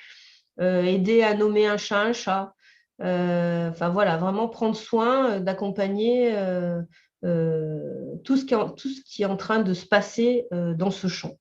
aider à nommer un chat un chat. Enfin voilà, vraiment prendre soin d'accompagner tout ce qui est en train de se passer dans ce champ.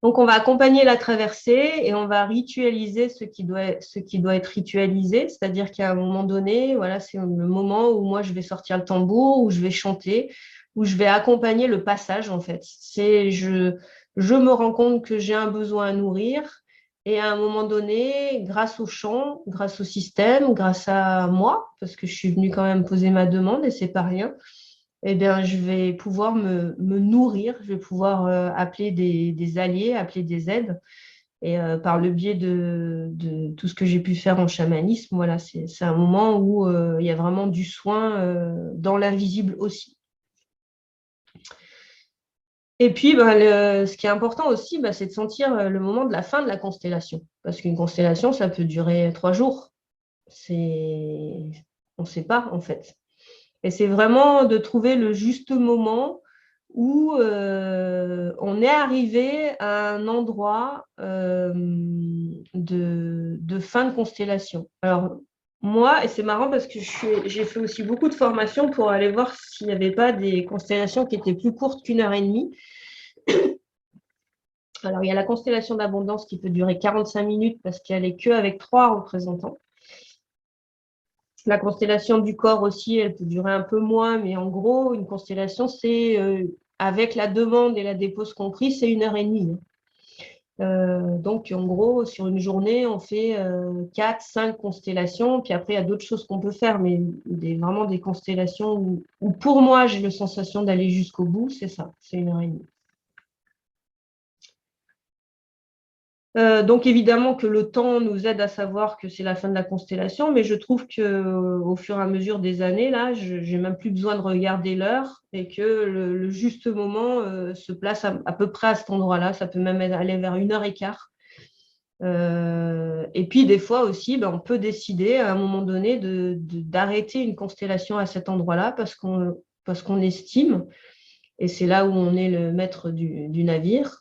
Donc, on va accompagner la traversée et on va ritualiser ce qui doit être ritualisé, c'est-à-dire qu'à un moment donné, voilà, c'est le moment où moi, je vais sortir le tambour, où je vais chanter, où je vais accompagner le passage, en fait. Je me rends compte que j'ai un besoin à nourrir et à un moment donné, grâce au chant, grâce au système, grâce à moi, parce que je suis venue quand même poser ma demande et c'est pas rien, eh bien, je vais pouvoir me nourrir, je vais pouvoir appeler des alliés, appeler des aides. Et par le biais de tout ce que j'ai pu faire en chamanisme, voilà, c'est un moment où il y a vraiment du soin dans l'invisible aussi. Et puis, ce qui est important aussi, c'est de sentir le moment de la fin de la constellation. Parce qu'une constellation, ça peut durer 3 jours. On ne sait pas, en fait. Et c'est vraiment de trouver le juste moment où on est arrivé à un endroit de fin de constellation. Alors, moi, et c'est marrant parce que j'ai fait aussi beaucoup de formations pour aller voir s'il n'y avait pas des constellations qui étaient plus courtes qu'1h30. Alors, il y a la constellation d'abondance qui peut durer 45 minutes parce qu'elle est qu'avec 3 représentants. La constellation du corps aussi, elle peut durer un peu moins, mais en gros, une constellation, c'est avec la demande et la dépose compris, c'est 1h30. Donc, en gros, sur une journée, on fait 4, 5 constellations, puis après, il y a d'autres choses qu'on peut faire, mais vraiment des constellations où pour moi, j'ai la sensation d'aller jusqu'au bout, c'est ça, c'est 1h30. Donc évidemment que le temps nous aide à savoir que c'est la fin de la constellation, mais je trouve qu'au fur et à mesure des années, là, je n'ai même plus besoin de regarder l'heure et que le juste moment se place à peu près à cet endroit-là. Ça peut même aller vers 1h15. Et puis des fois aussi, on peut décider à un moment donné d'arrêter une constellation à cet endroit-là parce qu'on estime, et c'est là où on est le maître du navire,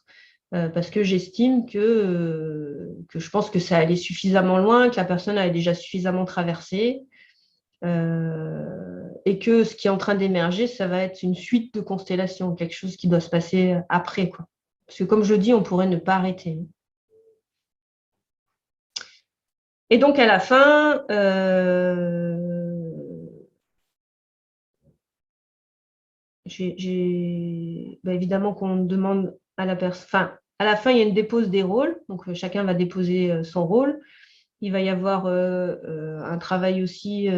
parce que j'estime que je pense que ça allait suffisamment loin, que la personne a déjà suffisamment traversé, et que ce qui est en train d'émerger, ça va être une suite de constellations, quelque chose qui doit se passer après, quoi. Parce que comme je dis, on pourrait ne pas arrêter. Et donc à la fin, évidemment qu'on demande à la personne, enfin, à la fin, il y a une dépose des rôles, donc chacun va déposer son rôle. Il va y avoir un travail aussi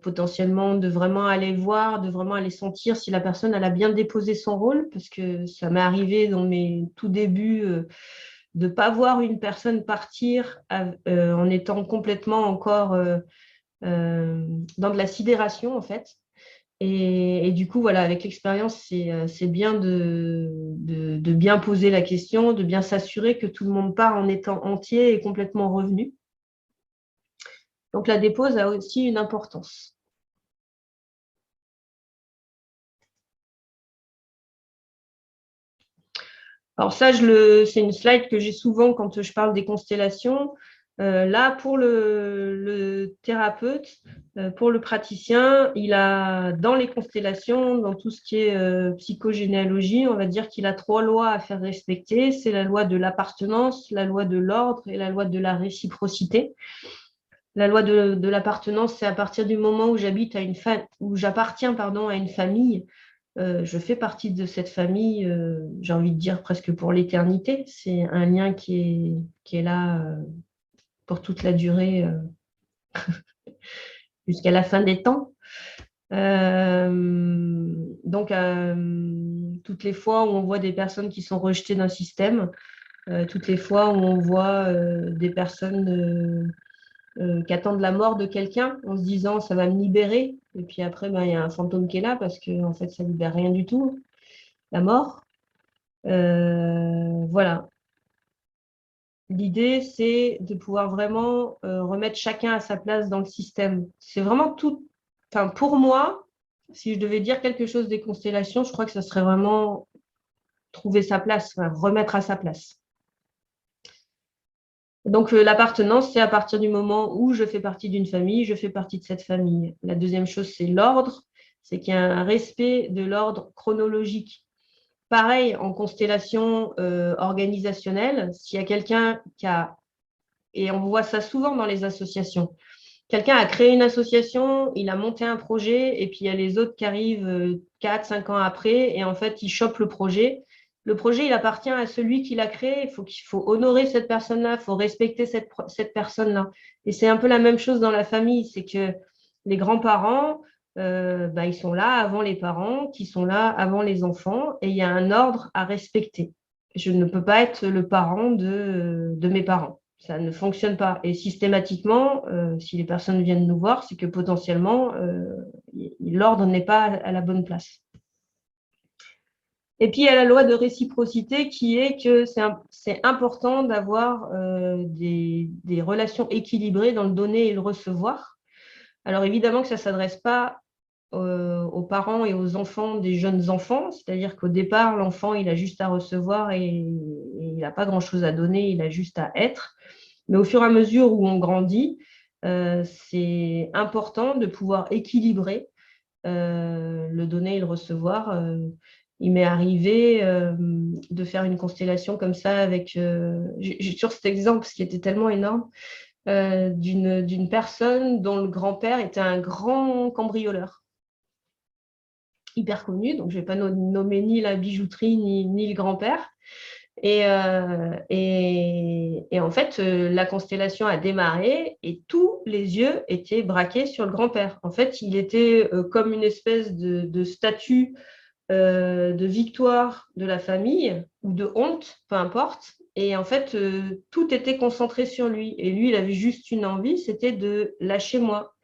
potentiellement de vraiment aller voir, de vraiment aller sentir si la personne elle a bien déposé son rôle, parce que ça m'est arrivé dans mes tout débuts de ne pas voir une personne partir en étant complètement encore dans de la sidération en fait. Et du coup, voilà, avec l'expérience, c'est bien de bien poser la question, de bien s'assurer que tout le monde part en étant entier et complètement revenu. Donc la dépose a aussi une importance. Alors ça, c'est une slide que j'ai souvent quand je parle des constellations. Là, pour le thérapeute, pour le praticien, il a dans les constellations, dans tout ce qui est psychogénéalogie, on va dire qu'il a 3 lois à faire respecter. C'est la loi de l'appartenance, la loi de l'ordre et la loi de la réciprocité. La loi de l'appartenance, c'est à partir du moment où j'appartiens à une famille, je fais partie de cette famille, j'ai envie de dire presque pour l'éternité. C'est un lien qui est là pour toute la durée, jusqu'à la fin des temps. Donc, toutes les fois où on voit des personnes qui sont rejetées d'un système, toutes les fois où on voit des personnes qui attendent la mort de quelqu'un en se disant ça va me libérer, et puis après, il y a un fantôme qui est là parce que en fait, ça ne libère rien du tout, la mort. Voilà. L'idée, c'est de pouvoir vraiment remettre chacun à sa place dans le système. C'est vraiment tout. Enfin, pour moi, si je devais dire quelque chose des constellations, je crois que ça serait vraiment trouver sa place, enfin, remettre à sa place. Donc, l'appartenance, c'est à partir du moment où je fais partie d'une famille, je fais partie de cette famille. La deuxième chose, c'est l'ordre, c'est qu'il y a un respect de l'ordre chronologique. Pareil, en constellation organisationnelle, s'il y a quelqu'un qui a, et on voit ça souvent dans les associations, quelqu'un a créé une association, il a monté un projet, et puis il y a les autres qui arrivent 4, 5 ans après, et en fait, ils chopent le projet. Le projet, il appartient à celui qui l'a créé. Il faut honorer cette personne-là, il faut respecter cette personne-là. Et c'est un peu la même chose dans la famille, c'est que les grands-parents, ils sont là avant les parents, qui sont là avant les enfants, et il y a un ordre à respecter. Je ne peux pas être le parent de mes parents. Ça ne fonctionne pas. Et systématiquement, si les personnes viennent nous voir, c'est que potentiellement, l'ordre n'est pas à la bonne place. Et puis, il y a la loi de réciprocité qui est que c'est important d'avoir des relations équilibrées dans le donner et le recevoir. Alors, évidemment que ça ne s'adresse pas aux parents et aux enfants des jeunes enfants, c'est-à-dire qu'au départ, l'enfant, il a juste à recevoir et il n'a pas grand-chose à donner, il a juste à être. Mais au fur et à mesure où on grandit, c'est important de pouvoir équilibrer le donner et le recevoir. Il m'est arrivé de faire une constellation comme ça avec, j'ai sur cet exemple, ce qui était tellement énorme, d'une personne dont le grand-père était un grand cambrioleur, hyper connu, donc je ne vais pas nommer ni la bijouterie ni le grand-père. Et en fait, la constellation a démarré et tous les yeux étaient braqués sur le grand-père. En fait, il était comme une espèce de statue de victoire de la famille ou de honte, peu importe. Et en fait, tout était concentré sur lui. Et lui, il avait juste une envie, c'était de lâcher moi.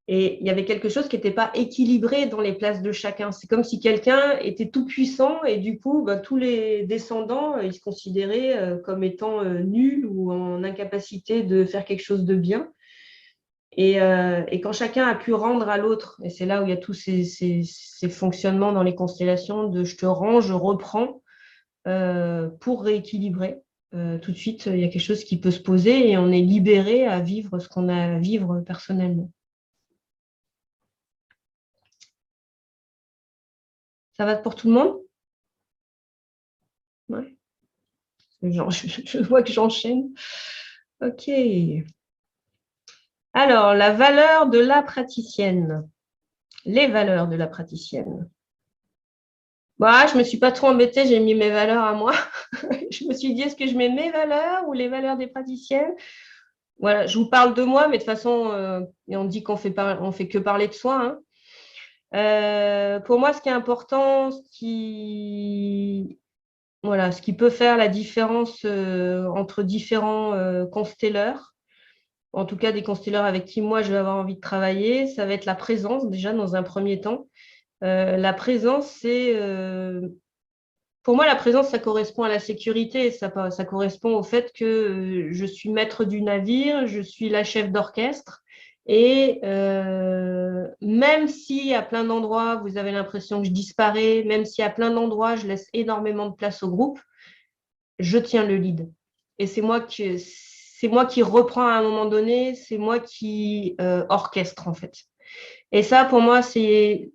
Et il y avait quelque chose qui n'était pas équilibré dans les places de chacun. C'est comme si quelqu'un était tout puissant et du coup, tous les descendants, ils se considéraient comme étant nuls ou en incapacité de faire quelque chose de bien. Et quand chacun a pu rendre à l'autre, et c'est là où il y a tous ces fonctionnements dans les constellations de je te rends, je reprends, pour rééquilibrer. Tout de suite, il y a quelque chose qui peut se poser et on est libéré à vivre ce qu'on a à vivre personnellement. Ça va pour tout le monde? Ouais. Je vois que j'enchaîne. Ok. Alors, la valeur de la praticienne. Les valeurs de la praticienne. Bah, je ne me suis pas trop embêtée, j'ai mis mes valeurs à moi. Je me suis dit, est-ce que je mets mes valeurs ou les valeurs des praticiennes? Voilà, je vous parle de moi, mais de toute façon, et on dit qu'on fait que parler de soi, hein. Pour moi, ce qui est important, voilà, ce qui peut faire la différence entre différents constelleurs, en tout cas des constelleurs avec qui moi je vais avoir envie de travailler, ça va être la présence déjà dans un premier temps. La présence, pour moi, la présence, ça correspond à la sécurité, ça correspond au fait que je suis maître du navire, je suis la chef d'orchestre. Et même si à plein d'endroits, vous avez l'impression que je disparais, même si à plein d'endroits, je laisse énormément de place au groupe, je tiens le lead. Et c'est moi qui reprends à un moment donné, c'est moi qui orchestre en fait. Et ça, pour moi, c'est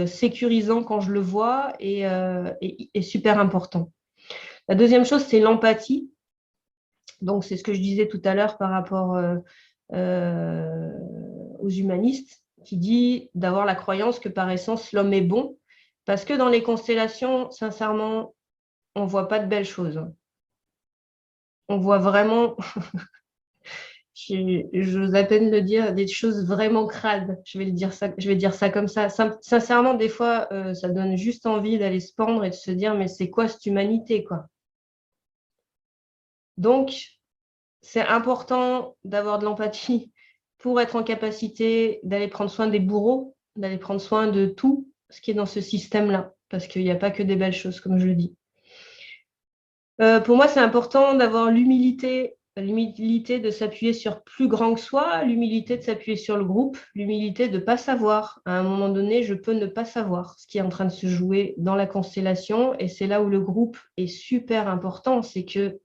sécurisant quand je le vois et super important. La deuxième chose, c'est l'empathie. Donc, c'est ce que je disais tout à l'heure par rapport aux humanistes, qui dit d'avoir la croyance que par essence, l'homme est bon. Parce que dans les constellations, sincèrement, on ne voit pas de belles choses. On voit vraiment, j'ose à peine le dire, des choses vraiment crades. Je vais dire ça comme ça. Sincèrement, des fois, ça donne juste envie d'aller se pendre et de se dire, mais c'est quoi cette humanité, quoi? Donc, c'est important d'avoir de l'empathie pour être en capacité d'aller prendre soin des bourreaux, d'aller prendre soin de tout ce qui est dans ce système-là, parce qu'il n'y a pas que des belles choses, comme je le dis. Pour moi, c'est important d'avoir l'humilité de s'appuyer sur plus grand que soi, l'humilité de s'appuyer sur le groupe, l'humilité de ne pas savoir. À un moment donné, je peux ne pas savoir ce qui est en train de se jouer dans la constellation, et c'est là où le groupe est super important, c'est que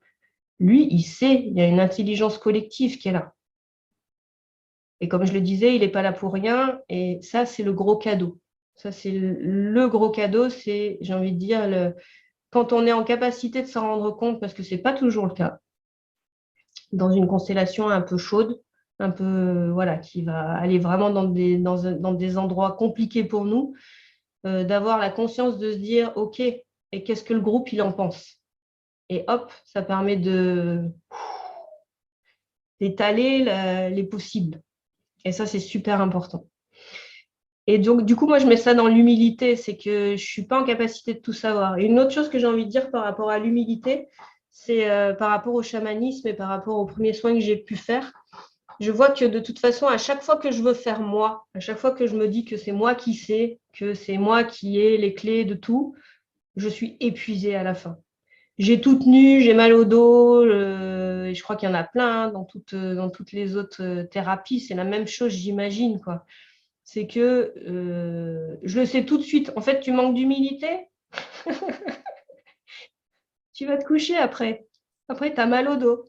lui, il sait, il y a une intelligence collective qui est là. Et comme je le disais, il n'est pas là pour rien, et ça, c'est le gros cadeau. Ça, c'est le gros cadeau, c'est, j'ai envie de dire, quand on est en capacité de s'en rendre compte, parce que ce n'est pas toujours le cas, dans une constellation un peu chaude, un peu, voilà, qui va aller vraiment dans des endroits compliqués pour nous, d'avoir la conscience de se dire, OK, et qu'est-ce que le groupe, il en pense? Et hop, ça permet d'étaler les possibles. Et ça, c'est super important. Et donc, du coup, moi, je mets ça dans l'humilité, c'est que je ne suis pas en capacité de tout savoir. Et une autre chose que j'ai envie de dire par rapport à l'humilité, c'est par rapport au chamanisme et par rapport aux premiers soins que j'ai pu faire. Je vois que de toute façon, à chaque fois que je veux faire moi, à chaque fois que je me dis que c'est moi qui sais, que c'est moi qui ai les clés de tout, je suis épuisée à la fin. J'ai tout tenu, j'ai mal au dos, et je crois qu'il y en a plein dans toutes les autres thérapies. C'est la même chose, j'imagine, quoi. C'est que je le sais tout de suite. En fait, tu manques d'humilité, tu vas te coucher après. Après, tu as mal au dos.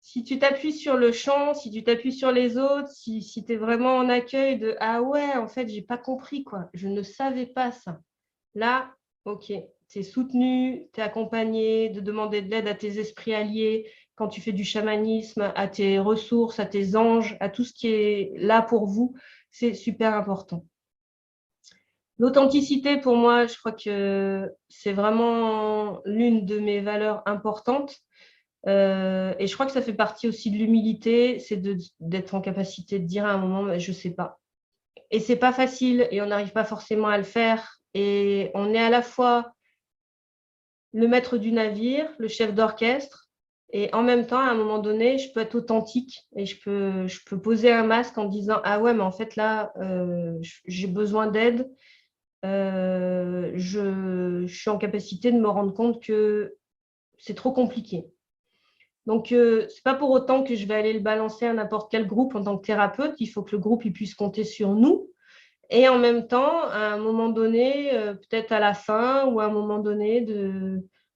Si tu t'appuies sur le chant, si tu t'appuies sur les autres, si tu es vraiment en accueil de ah ouais, en fait, j'ai pas compris, quoi. Je ne savais pas ça. Là, ok, tu es soutenu, tu es accompagné, de demander de l'aide à tes esprits alliés quand tu fais du chamanisme, à tes ressources, à tes anges, à tout ce qui est là pour vous, c'est super important. L'authenticité, pour moi, je crois que c'est vraiment l'une de mes valeurs importantes. Et je crois que ça fait partie aussi de l'humilité, c'est d'être en capacité de dire à un moment, je ne sais pas. Et ce n'est pas facile et on n'arrive pas forcément à le faire. Et on est à la fois le maître du navire, le chef d'orchestre, et en même temps, à un moment donné, je peux être authentique et je peux poser un masque en disant, ah ouais, mais en fait là, j'ai besoin d'aide. Je suis en capacité de me rendre compte que c'est trop compliqué. Donc, ce n'est pas pour autant que je vais aller le balancer à n'importe quel groupe en tant que thérapeute. Il faut que le groupe il puisse compter sur nous Et en même temps, à un moment donné, peut-être à la fin ou à un moment donné,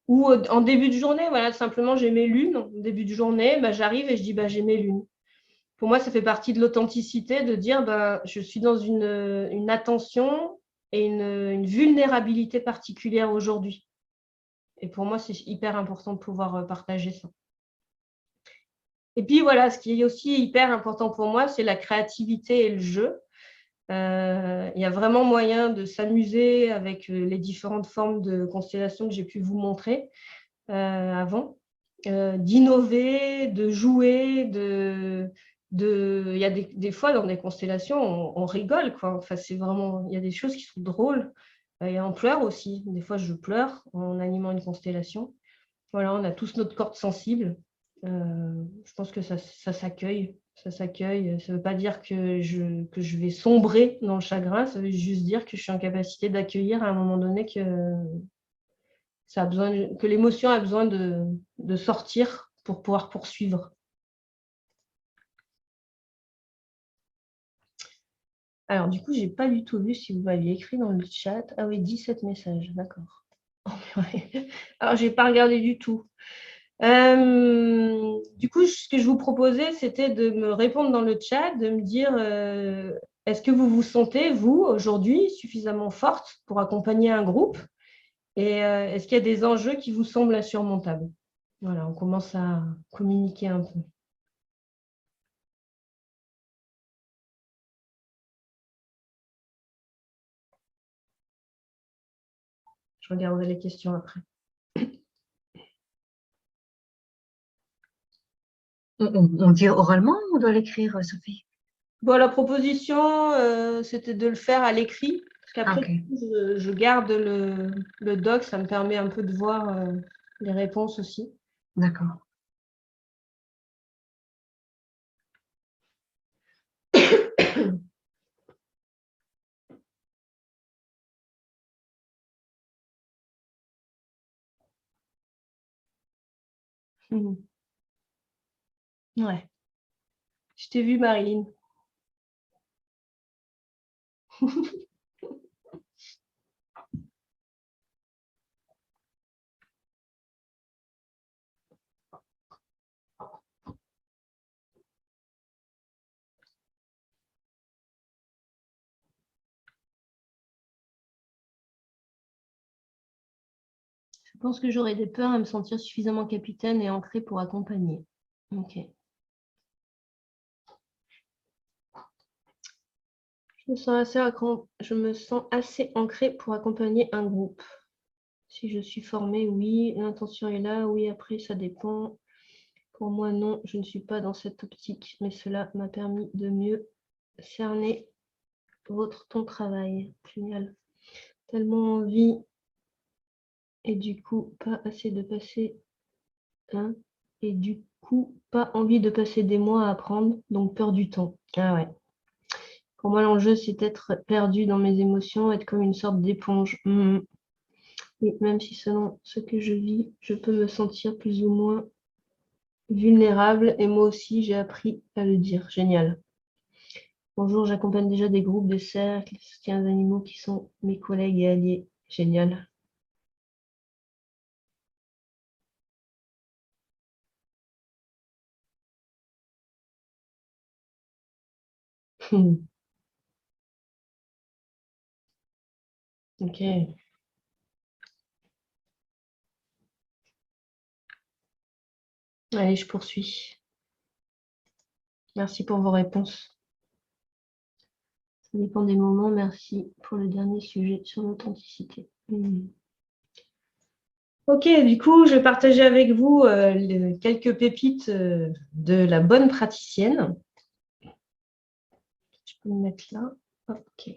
ou en début de journée, voilà, simplement j'ai mes lunes. En début de journée, bah, j'arrive et je dis bah, j'ai mes lunes. Pour moi, ça fait partie de l'authenticité de dire bah, je suis dans une attention et une vulnérabilité particulière aujourd'hui. Et pour moi, c'est hyper important de pouvoir partager ça. Et puis voilà, ce qui est aussi hyper important pour moi, c'est la créativité et le jeu. Il y a vraiment moyen de s'amuser avec les différentes formes de constellations que j'ai pu vous montrer avant, d'innover, de jouer, il y a des fois dans des constellations, on rigole, quoi. Enfin, c'est vraiment, il y a des choses qui sont drôles. Et on pleure aussi. Des fois, je pleure en animant une constellation. Voilà, on a tous notre corde sensible. Je pense que ça s'accueille. Ça s'accueille. Ça ne veut pas dire que je vais sombrer dans le chagrin. Ça veut juste dire que je suis en capacité d'accueillir à un moment donné que l'émotion a besoin de sortir pour pouvoir poursuivre. Alors, du coup, je n'ai pas du tout vu si vous m'aviez écrit dans le chat. Ah oui, 17 messages, d'accord. Alors, je n'ai pas regardé du tout. Du coup, ce que je vous proposais, c'était de me répondre dans le chat, de me dire est-ce que vous vous sentez, vous, aujourd'hui, suffisamment forte pour accompagner un groupe? Et est-ce qu'il y a des enjeux qui vous semblent insurmontables? Voilà, on commence à communiquer un peu. Je regarderai les questions après.
On dit oralement ou on doit l'écrire, Sophie?
Bon, la proposition, c'était de le faire à l'écrit, parce qu'après,
Ok.
je garde le doc, ça me permet un peu de voir les réponses aussi.
D'accord.
Ouais. Je t'ai vu, Marilyn. Je pense que j'aurais des peurs à me sentir suffisamment capitaine et ancrée pour accompagner. Ok. Je me sens assez ancrée pour accompagner un groupe. Si je suis formée, oui. L'intention est là, oui. Après, ça dépend. Pour moi, non, je ne suis pas dans cette optique, mais cela m'a permis de mieux cerner ton travail. Génial. Tellement envie et du coup, pas assez de passer et du coup, pas envie de passer des mois à apprendre, donc peur du temps. Ah ouais. Pour moi, l'enjeu, c'est d'être perdu dans mes émotions, être comme une sorte d'éponge. Et même si selon ce que je vis, je peux me sentir plus ou moins vulnérable, et moi aussi, j'ai appris à le dire. Génial. Bonjour, j'accompagne déjà des groupes, des cercles, des soutiens animaux qui sont mes collègues et alliés. Génial. Ok. Allez, je poursuis. Merci pour vos réponses. Ça dépend des moments. Merci pour le dernier sujet sur l'authenticité. Ok, du coup, je vais partager avec vous quelques pépites de la bonne praticienne. Je peux me mettre là. Ok.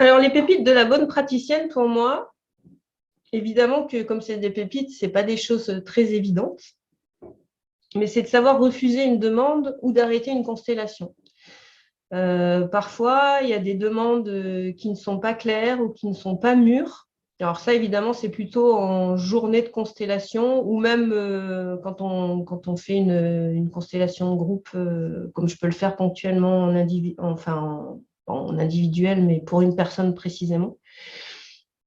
Alors, les pépites de la bonne praticienne, pour moi, évidemment que comme c'est des pépites, ce n'est pas des choses très évidentes, mais c'est de savoir refuser une demande ou d'arrêter une constellation. Parfois, il y a des demandes qui ne sont pas claires ou qui ne sont pas mûres. Alors ça, évidemment, c'est plutôt en journée de constellation ou même quand on fait une constellation de groupe, comme je peux le faire ponctuellement en individuel, mais pour une personne précisément.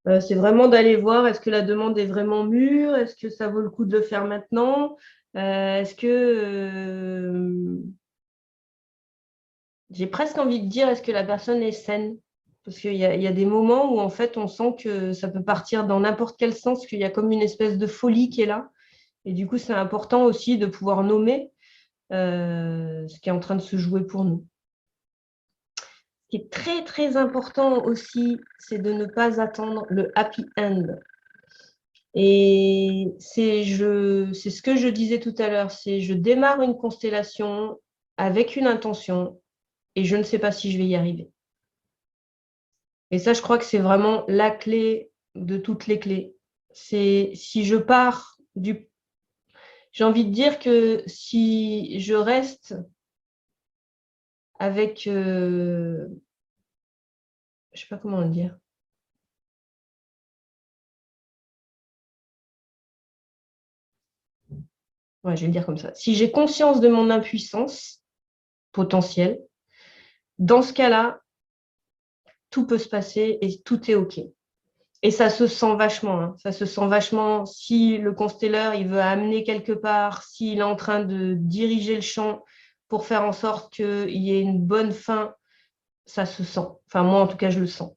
C'est vraiment d'aller voir, est-ce que la demande est vraiment mûre? Est-ce que ça vaut le coup de le faire maintenant? Est-ce que j'ai presque envie de dire, est-ce que la personne est saine? Parce qu'il y a des moments où en fait on sent que ça peut partir dans n'importe quel sens, qu'il y a comme une espèce de folie qui est là. Et du coup, c'est important aussi de pouvoir nommer ce qui est en train de se jouer pour nous. Ce qui est très très important aussi, c'est de ne pas attendre le happy end. Et c'est ce que je disais tout à l'heure, c'est je démarre une constellation avec une intention et je ne sais pas si je vais y arriver. Et ça, je crois que c'est vraiment la clé de toutes les clés. C'est si je pars du... J'ai envie de dire que si je reste avec... je ne sais pas comment le dire. Ouais, je vais le dire comme ça. Si j'ai conscience de mon impuissance potentielle, dans ce cas-là, tout peut se passer et tout est OK. Et ça se sent vachement. Hein. Ça se sent vachement si le constelleur il veut amener quelque part, s'il est en train de diriger le champ pour faire en sorte qu'il y ait une bonne fin, ça se sent. Enfin, moi, en tout cas, je le sens.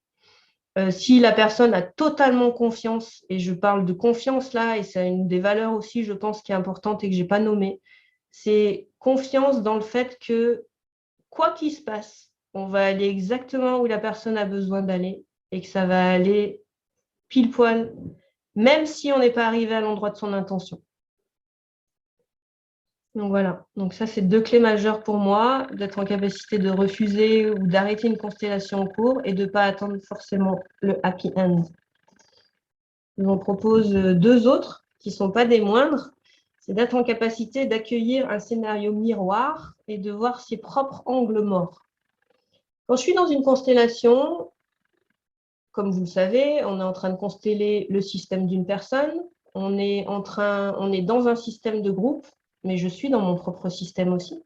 Si la personne a totalement confiance, et je parle de confiance là, et c'est une des valeurs aussi, je pense, qui est importante et que je n'ai pas nommée, c'est confiance dans le fait que, quoi qu'il se passe, on va aller exactement où la personne a besoin d'aller et que ça va aller pile poil, même si on n'est pas arrivé à l'endroit de son intention. Donc voilà, donc ça c'est deux clés majeures pour moi, d'être en capacité de refuser ou d'arrêter une constellation en cours et de ne pas attendre forcément le happy end. Je vous en propose deux autres qui ne sont pas des moindres, c'est d'être en capacité d'accueillir un scénario miroir et de voir ses propres angles morts. Quand je suis dans une constellation, comme vous le savez, on est en train de consteller le système d'une personne, on est dans un système de groupe, mais je suis dans mon propre système aussi.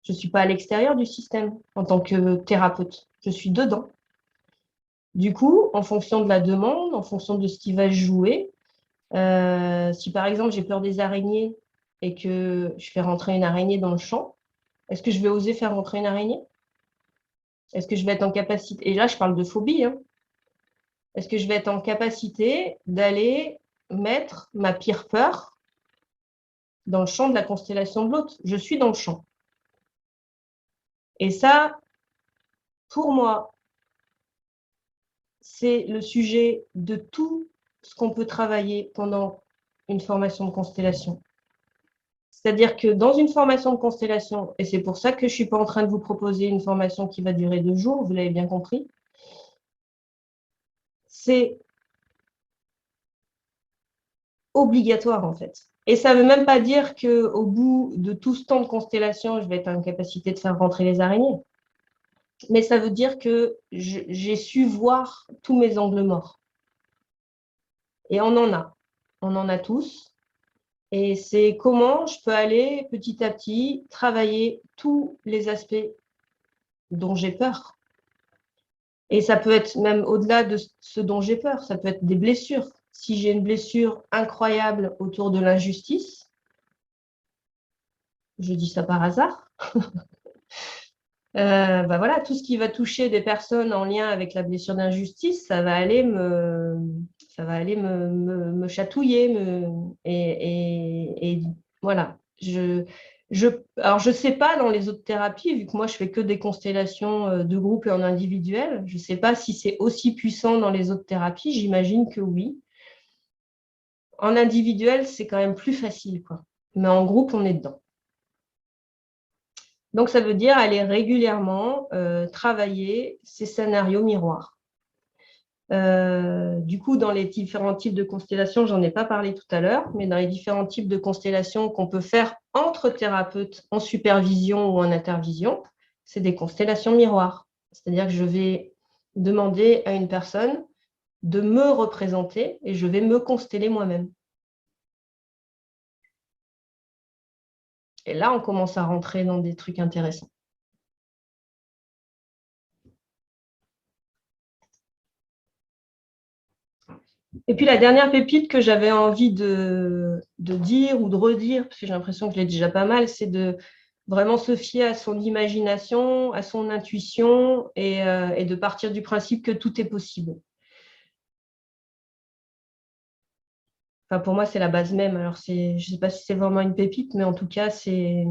Je ne suis pas à l'extérieur du système en tant que thérapeute, je suis dedans. Du coup, en fonction de la demande, en fonction de ce qui va jouer, si par exemple j'ai peur des araignées et que je fais rentrer une araignée dans le champ, est-ce que je vais oser faire rentrer une araignée? Est-ce que je vais être en capacité, et là je parle de phobie, hein, est-ce que je vais être en capacité d'aller mettre ma pire peur dans le champ de la constellation de l'autre? Je suis dans le champ. Et ça, pour moi, c'est le sujet de tout ce qu'on peut travailler pendant une formation de constellation. C'est-à-dire que dans une formation de constellation, et c'est pour ça que je ne suis pas en train de vous proposer une formation qui va durer 2 jours, vous l'avez bien compris, c'est obligatoire en fait. Et ça ne veut même pas dire qu'au bout de tout ce temps de constellation, je vais être en capacité de faire rentrer les araignées. Mais ça veut dire que j'ai su voir tous mes angles morts. Et on en a tous. Et c'est comment je peux aller petit à petit travailler tous les aspects dont j'ai peur. Et ça peut être même au-delà de ce dont j'ai peur, ça peut être des blessures. Si j'ai une blessure incroyable autour de l'injustice, je dis ça par hasard, voilà, tout ce qui va toucher des personnes en lien avec la blessure d'injustice, ça va aller me chatouiller. Et voilà. Alors, je ne sais pas dans les autres thérapies, vu que moi, je fais que des constellations de groupe et en individuel. Je ne sais pas si c'est aussi puissant dans les autres thérapies. J'imagine que oui. En individuel, c'est quand même plus facile, quoi. Mais en groupe, on est dedans. Donc, ça veut dire aller régulièrement travailler ces scénarios miroirs. Du coup, dans les différents types de constellations, j'en ai pas parlé tout à l'heure, mais dans les différents types de constellations qu'on peut faire entre thérapeutes en supervision ou en intervision, c'est des constellations miroirs. C'est-à-dire que je vais demander à une personne de me représenter et je vais me consteller moi-même. Et là, on commence à rentrer dans des trucs intéressants. Et puis la dernière pépite que j'avais envie de dire ou de redire, parce que j'ai l'impression que je l'ai déjà pas mal, c'est de vraiment se fier à son imagination, à son intuition et de partir du principe que tout est possible. Enfin, pour moi, c'est la base même. Alors, je ne sais pas si c'est vraiment une pépite, mais en tout cas, c'est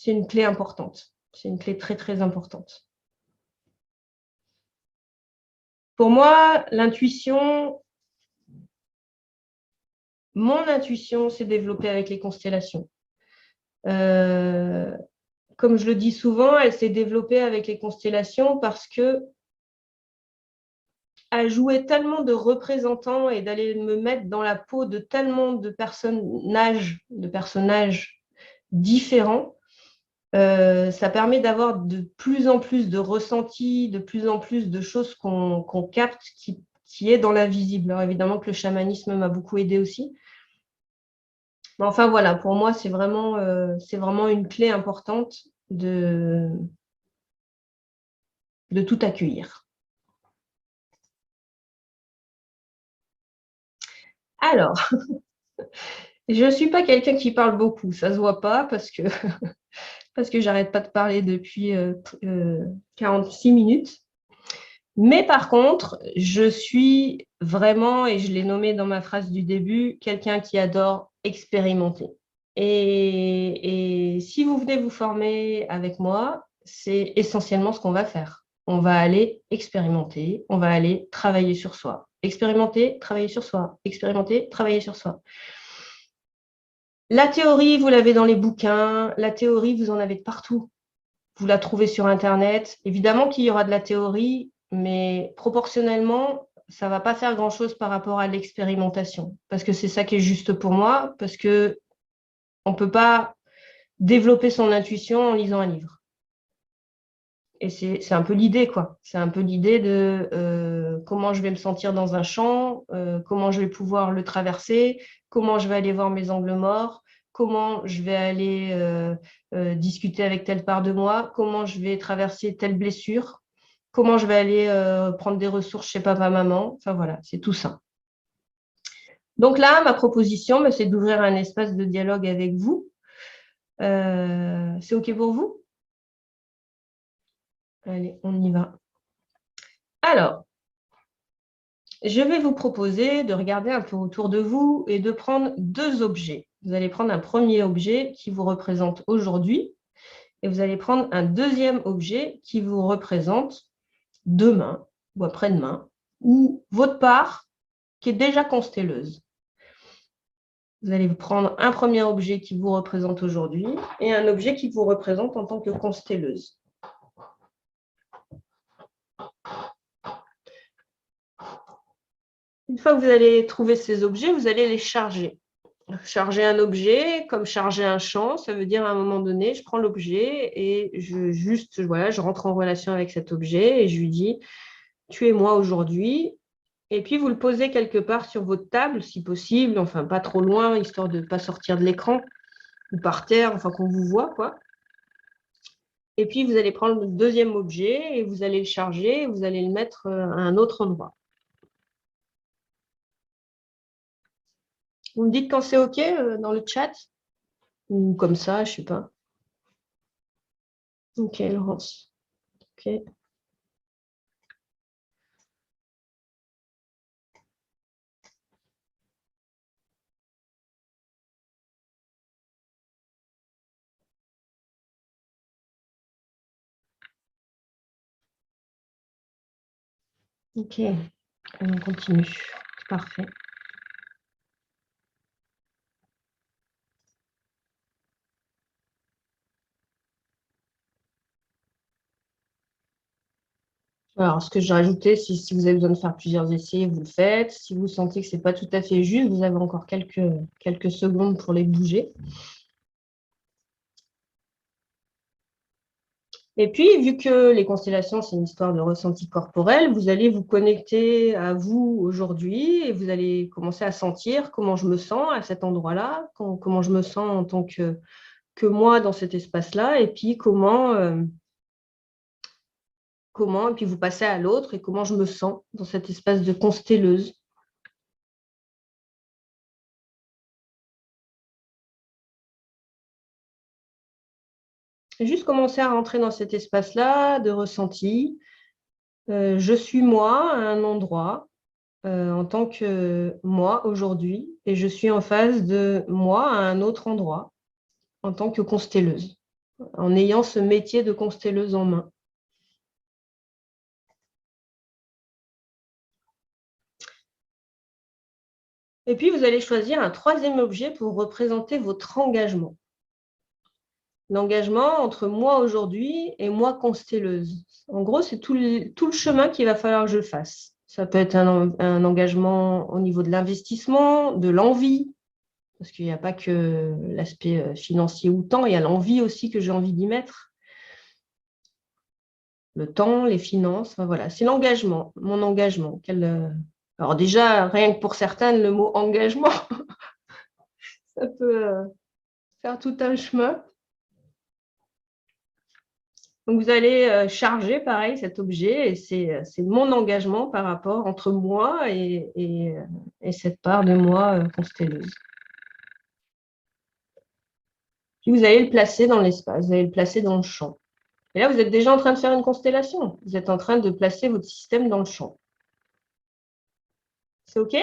une clé importante. C'est une clé très, très importante. Pour moi, mon intuition s'est développée avec les constellations. Comme je le dis souvent, elle s'est développée avec les constellations parce que à jouer tellement de représentants et d'aller me mettre dans la peau de tellement de personnages différents, ça permet d'avoir de plus en plus de ressentis, de plus en plus de choses qu'on capte qui est dans l'invisible. Alors évidemment que le chamanisme m'a beaucoup aidé aussi. Mais enfin voilà, pour moi, c'est vraiment une clé importante de tout accueillir. Alors, je ne suis pas quelqu'un qui parle beaucoup, ça ne se voit pas parce que j'arrête pas de parler depuis 46 minutes. Mais par contre, je suis vraiment, et je l'ai nommé dans ma phrase du début, quelqu'un qui adore expérimenter. Et si vous venez vous former avec moi, c'est essentiellement ce qu'on va faire. On va aller expérimenter, on va aller travailler sur soi. Expérimenter, travailler sur soi. Expérimenter, travailler sur soi. La théorie, vous l'avez dans les bouquins. La théorie, vous en avez de partout. Vous la trouvez sur Internet. Évidemment qu'il y aura de la théorie, mais proportionnellement, ça ne va pas faire grand-chose par rapport à l'expérimentation. Parce que c'est ça qui est juste pour moi, parce qu'on ne peut pas développer son intuition en lisant un livre. Et c'est un peu l'idée, quoi. C'est un peu l'idée de comment je vais me sentir dans un champ, comment je vais pouvoir le traverser, comment je vais aller voir mes angles morts, comment je vais aller discuter avec telle part de moi, comment je vais traverser telle blessure, comment je vais aller prendre des ressources chez papa, maman. Enfin voilà, c'est tout ça. Donc là, ma proposition, c'est d'ouvrir un espace de dialogue avec vous. C'est OK pour vous? Allez, on y va. Alors, je vais vous proposer de regarder un peu autour de vous et de prendre deux objets. Vous allez prendre un premier objet qui vous représente aujourd'hui et vous allez prendre un deuxième objet qui vous représente demain ou après-demain ou votre part qui est déjà constelleuse. Vous allez prendre un premier objet qui vous représente aujourd'hui et un objet qui vous représente en tant que constelleuse. Une fois que vous allez trouver ces objets, vous allez les charger. Charger un objet, comme charger un champ, ça veut dire à un moment donné, je prends l'objet et je rentre en relation avec cet objet et je lui dis, tu es moi aujourd'hui. Et puis, vous le posez quelque part sur votre table, si possible, enfin pas trop loin, histoire de ne pas sortir de l'écran, ou par terre, enfin qu'on vous voit, quoi. Et puis, vous allez prendre le deuxième objet et vous allez le charger et vous allez le mettre à un autre endroit. Vous me dites quand c'est OK dans le chat ou comme ça, je ne sais pas. OK, Laurence. OK. OK, on continue. C'est parfait. Alors, ce que j'ai rajouté, si vous avez besoin de faire plusieurs essais, vous le faites. Si vous sentez que ce n'est pas tout à fait juste, vous avez encore quelques secondes pour les bouger. Et puis, vu que les constellations, c'est une histoire de ressenti corporel, vous allez vous connecter à vous aujourd'hui et vous allez commencer à sentir comment je me sens à cet endroit-là, comment je me sens en tant que moi dans cet espace-là, et puis et puis vous passez à l'autre, et comment je me sens dans cet espace de constelleuse. Et juste commencer à rentrer dans cet espace-là de ressenti. Je suis moi à un endroit en tant que moi aujourd'hui, et je suis en face de moi à un autre endroit en tant que constelleuse, en ayant ce métier de constelleuse en main. Et puis, vous allez choisir un troisième objet pour représenter votre engagement. L'engagement entre moi aujourd'hui et moi constelleuse. En gros, c'est tout le chemin qu'il va falloir que je fasse. Ça peut être un engagement au niveau de l'investissement, de l'envie, parce qu'il n'y a pas que l'aspect financier ou temps, il y a l'envie aussi que j'ai envie d'y mettre. Le temps, les finances, enfin voilà, c'est l'engagement, mon engagement. Alors déjà, rien que pour certaines, le mot engagement, ça peut faire tout un chemin. Donc, vous allez charger, pareil, cet objet, et c'est mon engagement par rapport entre moi et cette part de moi constelleuse. Puis, vous allez le placer dans l'espace, vous allez le placer dans le champ. Et là, vous êtes déjà en train de faire une constellation. Vous êtes en train de placer votre système dans le champ. C'est OK ?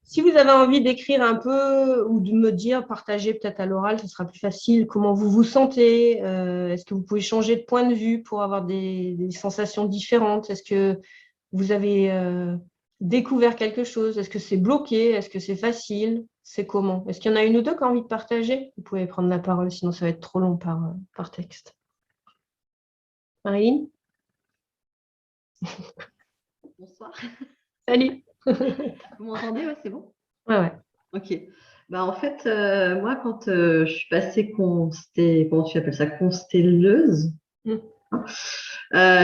Si vous avez envie d'écrire un peu ou de me dire, partager peut-être à l'oral, ce sera plus facile, comment vous vous sentez, est-ce que vous pouvez changer de point de vue pour avoir des sensations différentes, est-ce que vous avez découvert quelque chose, est-ce que c'est bloqué, est-ce que c'est facile, c'est comment? Est-ce qu'il y en a une ou deux qui ont envie de partager? Vous pouvez prendre la parole, sinon ça va être trop long par texte. Marilyn?
Bonsoir.
Salut.
Vous m'entendez? Ouais, c'est bon?
Ouais.
Ok. Bah, en fait, moi, quand je suis passée comment tu appelles ça, constelleuse,
Mm.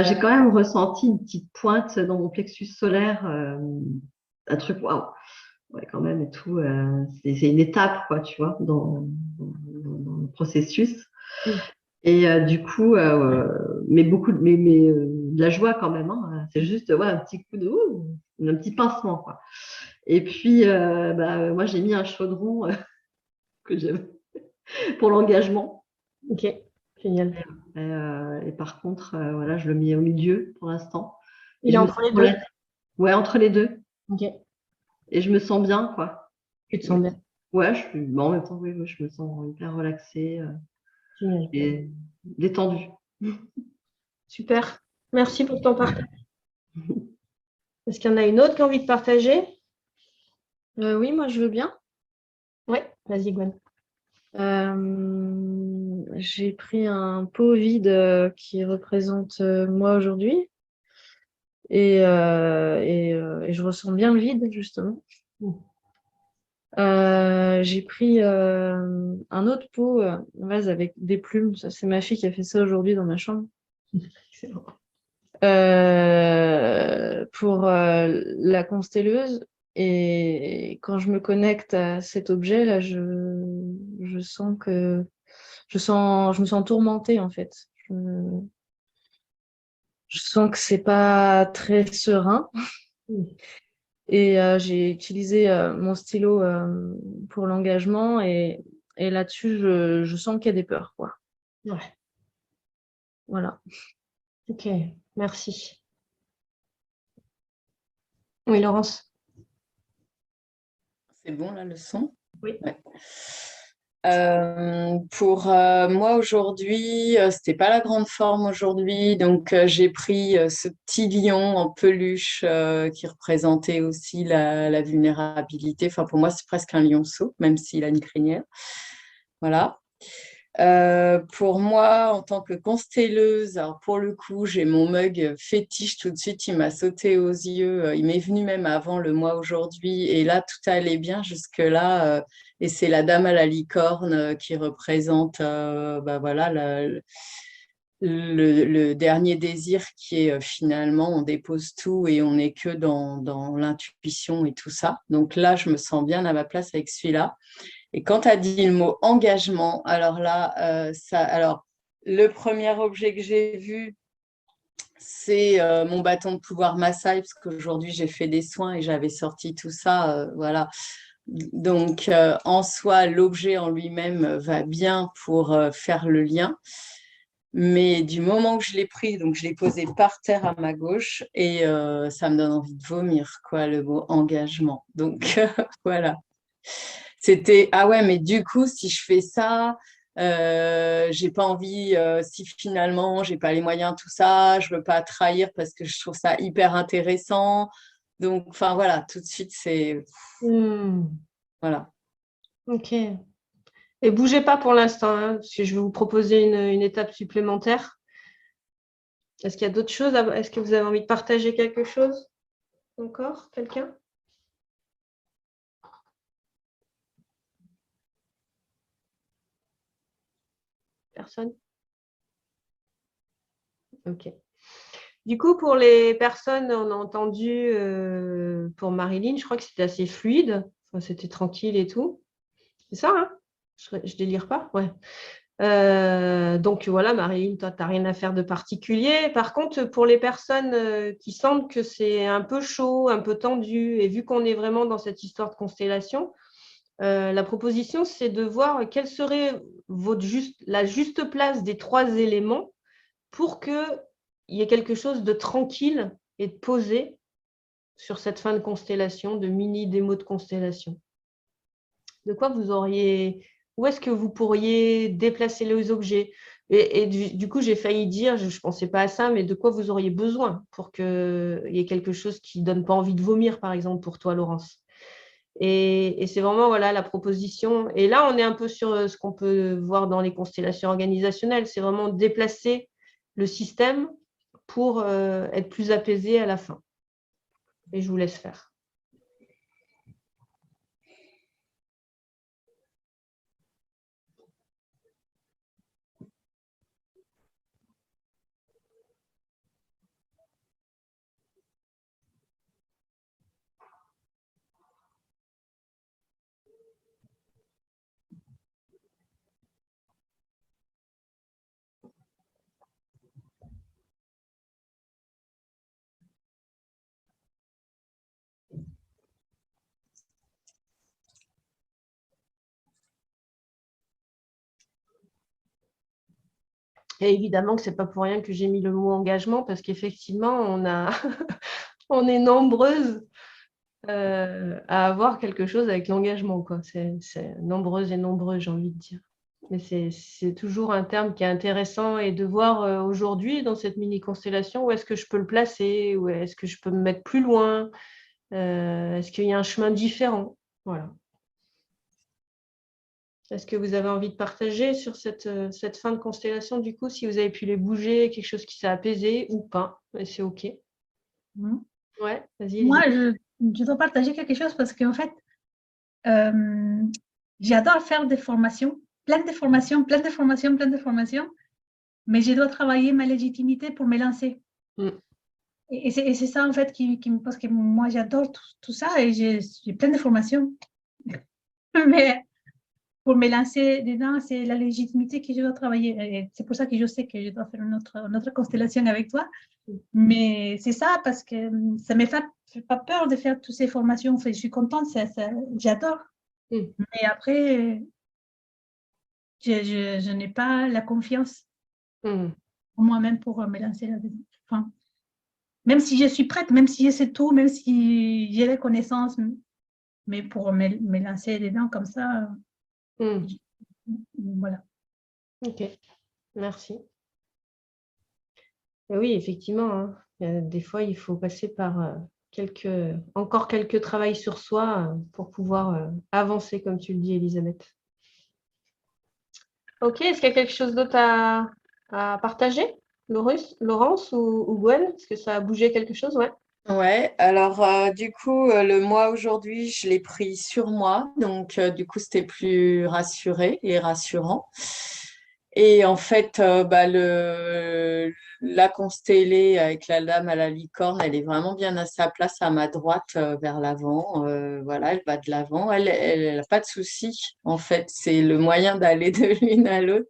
j'ai quand même ressenti une petite pointe dans mon plexus solaire, un truc, waouh, ouais, quand même, et tout. C'est une étape, quoi, tu vois, dans le processus.
Mm.
Et du coup, mais de la joie quand même, hein. C'est juste ouais, un petit coup un petit pincement, quoi. Et puis, moi, j'ai mis un chaudron que j'aime pour l'engagement.
Ok, génial.
Et par contre, voilà, je le mets au milieu pour l'instant.
Il est entre les deux.
Ouais, entre les deux.
Ok.
Et je me sens bien, quoi.
Tu te sens bien.
Ouais, en même temps, oui, je me sens hyper relaxée
Génial.
et détendue.
Super. Merci pour ton partage. Est-ce qu'il y en a une autre qui a envie de partager?
Oui, moi je veux bien.
Oui, vas-y, Gwen.
J'ai pris un pot vide qui représente moi aujourd'hui et je ressens bien le vide justement. J'ai pris un autre pot, un vase avec des plumes. Ça, c'est ma fille qui a fait ça aujourd'hui dans ma chambre.
Excellent.
Pour la constelleuse. Et quand je me connecte à cet objet-là, je sens que je me sens tourmentée en fait. Je sens que c'est pas très serein. Et j'ai utilisé mon stylo pour l'engagement et là-dessus, je sens qu'il y a des peurs, quoi.
Ouais.
Voilà.
Ok, merci. Oui, Laurence.
C'est bon là le son?
Oui.
Ouais. Pour moi aujourd'hui, c'était pas la grande forme aujourd'hui, donc j'ai pris ce petit lion en peluche qui représentait aussi la vulnérabilité. Enfin pour moi c'est presque un lionceau, même s'il a une crinière. Voilà. Pour moi, en tant que constelleuse, alors pour le coup, j'ai mon mug fétiche tout de suite, il m'a sauté aux yeux. Il m'est venu même avant le mois aujourd'hui. Et là, tout allait bien jusque-là. Et c'est la dame à la licorne qui représente bah voilà, le dernier désir qui est finalement, on dépose tout et on n'est que dans l'intuition et tout ça. Donc là, je me sens bien à ma place avec celui-là. Et quand tu as dit le mot engagement, alors là, alors, le premier objet que j'ai vu, c'est mon bâton de pouvoir Maasai, parce qu'aujourd'hui, j'ai fait des soins et j'avais sorti tout ça. Voilà. Donc, en soi, l'objet en lui-même va bien pour faire le lien. Mais du moment que je l'ai pris, donc je l'ai posé par terre à ma gauche et ça me donne envie de vomir, quoi, le mot engagement. Donc, voilà. C'était, ah ouais, mais du coup, si je fais ça, j'ai pas envie, si finalement, j'ai pas les moyens, tout ça, je veux pas trahir parce que je trouve ça hyper intéressant. Donc, enfin, voilà, tout de suite, c'est, voilà.
Ok. Et bougez pas pour l'instant, hein, parce que je vais vous proposer une étape supplémentaire. Est-ce qu'il y a d'autres choses? Est-ce que vous avez envie de partager quelque chose encore? Quelqu'un? Personne? Ok. Du coup, pour les personnes, on a entendu pour Marilyn, je crois que c'était assez fluide. Enfin, c'était tranquille et tout. C'est ça, hein? Je délire pas? Ouais. Donc voilà, Marilyn, toi, tu n'as rien à faire de particulier. Par contre, pour les personnes qui sentent que c'est un peu chaud, un peu tendu, et vu qu'on est vraiment dans cette histoire de constellation, la proposition, c'est de voir quelle serait la juste place des trois éléments pour qu'il y ait quelque chose de tranquille et de posé sur cette fin de constellation, de mini démo de constellation. De quoi vous auriez, où est-ce que vous pourriez déplacer les objets? Et du coup, j'ai failli dire, je ne pensais pas à ça, mais de quoi vous auriez besoin pour qu'il y ait quelque chose qui ne donne pas envie de vomir, par exemple, pour toi, Laurence. Et c'est vraiment voilà, la proposition. Et là, on est un peu sur ce qu'on peut voir dans les constellations organisationnelles. C'est vraiment déplacer le système pour être plus apaisé à la fin. Et je vous laisse faire. Et évidemment que ce n'est pas pour rien que j'ai mis le mot engagement, parce qu'effectivement, on est nombreuses à avoir quelque chose avec l'engagement. C'est nombreuses et nombreux, j'ai envie de dire. Mais c'est toujours un terme qui est intéressant et de voir aujourd'hui dans cette mini-constellation où est-ce que je peux le placer, où est-ce que je peux me mettre plus loin, est-ce qu'il y a un chemin différent. Voilà. Est-ce que vous avez envie de partager sur cette fin de constellation, du coup, si vous avez pu les bouger, quelque chose qui s'est apaisé ou pas, et c'est OK. Ouais, vas-y.
Moi, je dois partager quelque chose parce qu'en fait, j'adore faire des formations, plein de formations, plein de formations, plein de formations, mais je dois travailler ma légitimité pour me lancer. Et c'est ça, en fait, parce que moi, j'adore tout ça et j'ai plein de formations. Mais pour me lancer dedans, c'est la légitimité que je dois travailler. Et c'est pour ça que je sais que je dois faire une autre constellation avec toi. Mais c'est ça, parce que ça ne me fait pas peur de faire toutes ces formations. Enfin, je suis contente, j'adore. Mais après, je n'ai pas la confiance en moi-même pour me lancer là-dedans. Enfin, même si je suis prête, même si je sais tout, même si j'ai les connaissances, mais pour me lancer dedans comme ça, voilà.
OK, merci. Et oui, effectivement, hein, des fois, il faut passer par encore quelques travails sur soi pour pouvoir avancer, comme tu le dis, Elisabeth. Ok, est-ce qu'il y a quelque chose d'autre à partager, Laurence ou Gwen? Est-ce que ça a bougé quelque chose? Ouais.
Ouais, alors du coup, le mois aujourd'hui, je l'ai pris sur moi, donc du coup, c'était plus rassuré et rassurant. Et en fait, la constellée avec la dame à la licorne, elle est vraiment bien à sa place à ma droite, vers l'avant. Voilà, elle va de l'avant. Elle n'a pas de souci. En fait, c'est le moyen d'aller de l'une à l'autre.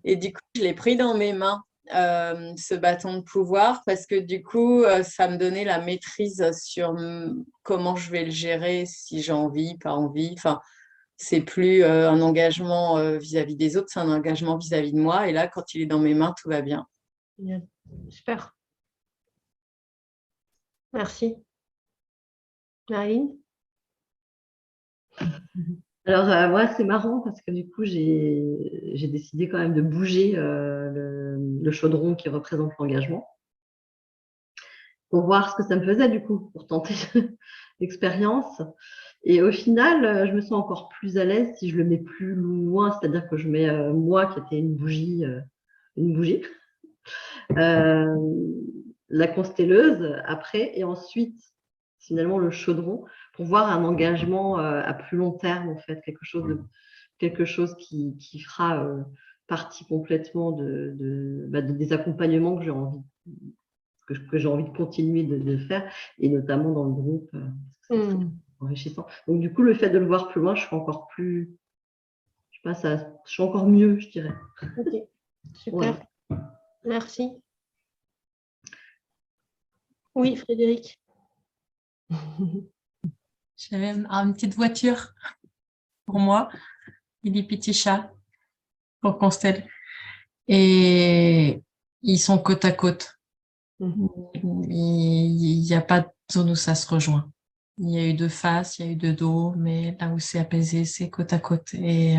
Et du coup, je l'ai pris dans mes mains, ce bâton de pouvoir, parce que du coup, ça me donnait la maîtrise sur comment je vais le gérer, si j'ai envie, pas envie. Enfin, c'est plus un engagement vis-à-vis des autres, c'est un engagement vis-à-vis de moi. Et là, quand il est dans mes mains, tout va bien.
Génial. Super. Merci. Marilyn?
Alors, moi, c'est marrant parce que du coup, j'ai décidé quand même de bouger le chaudron qui représente l'engagement pour voir ce que ça me faisait du coup, pour tenter l'expérience. Et au final, je me sens encore plus à l'aise si je le mets plus loin, c'est-à-dire que je mets moi qui était une bougie, euh, la constelleuse après, et ensuite finalement le chaudron pour voir un engagement à plus long terme en fait, quelque chose qui fera partie complètement des accompagnements que j'ai envie que j'ai envie de continuer de faire, et notamment dans le groupe, parce que c'est enrichissant. Donc du coup, le fait de le voir plus loin, je suis encore plus, je sais pas, je suis encore mieux, je dirais.
Ok, super.
Voilà.
Merci. Oui, Frédéric.
J'avais une petite voiture pour moi et des petits chats pour Constelle. Et ils sont côte à côte. Il n'y a pas de zone où ça se rejoint. Il y a eu de face, il y a eu de dos, mais là où c'est apaisé, c'est côte à côte. Et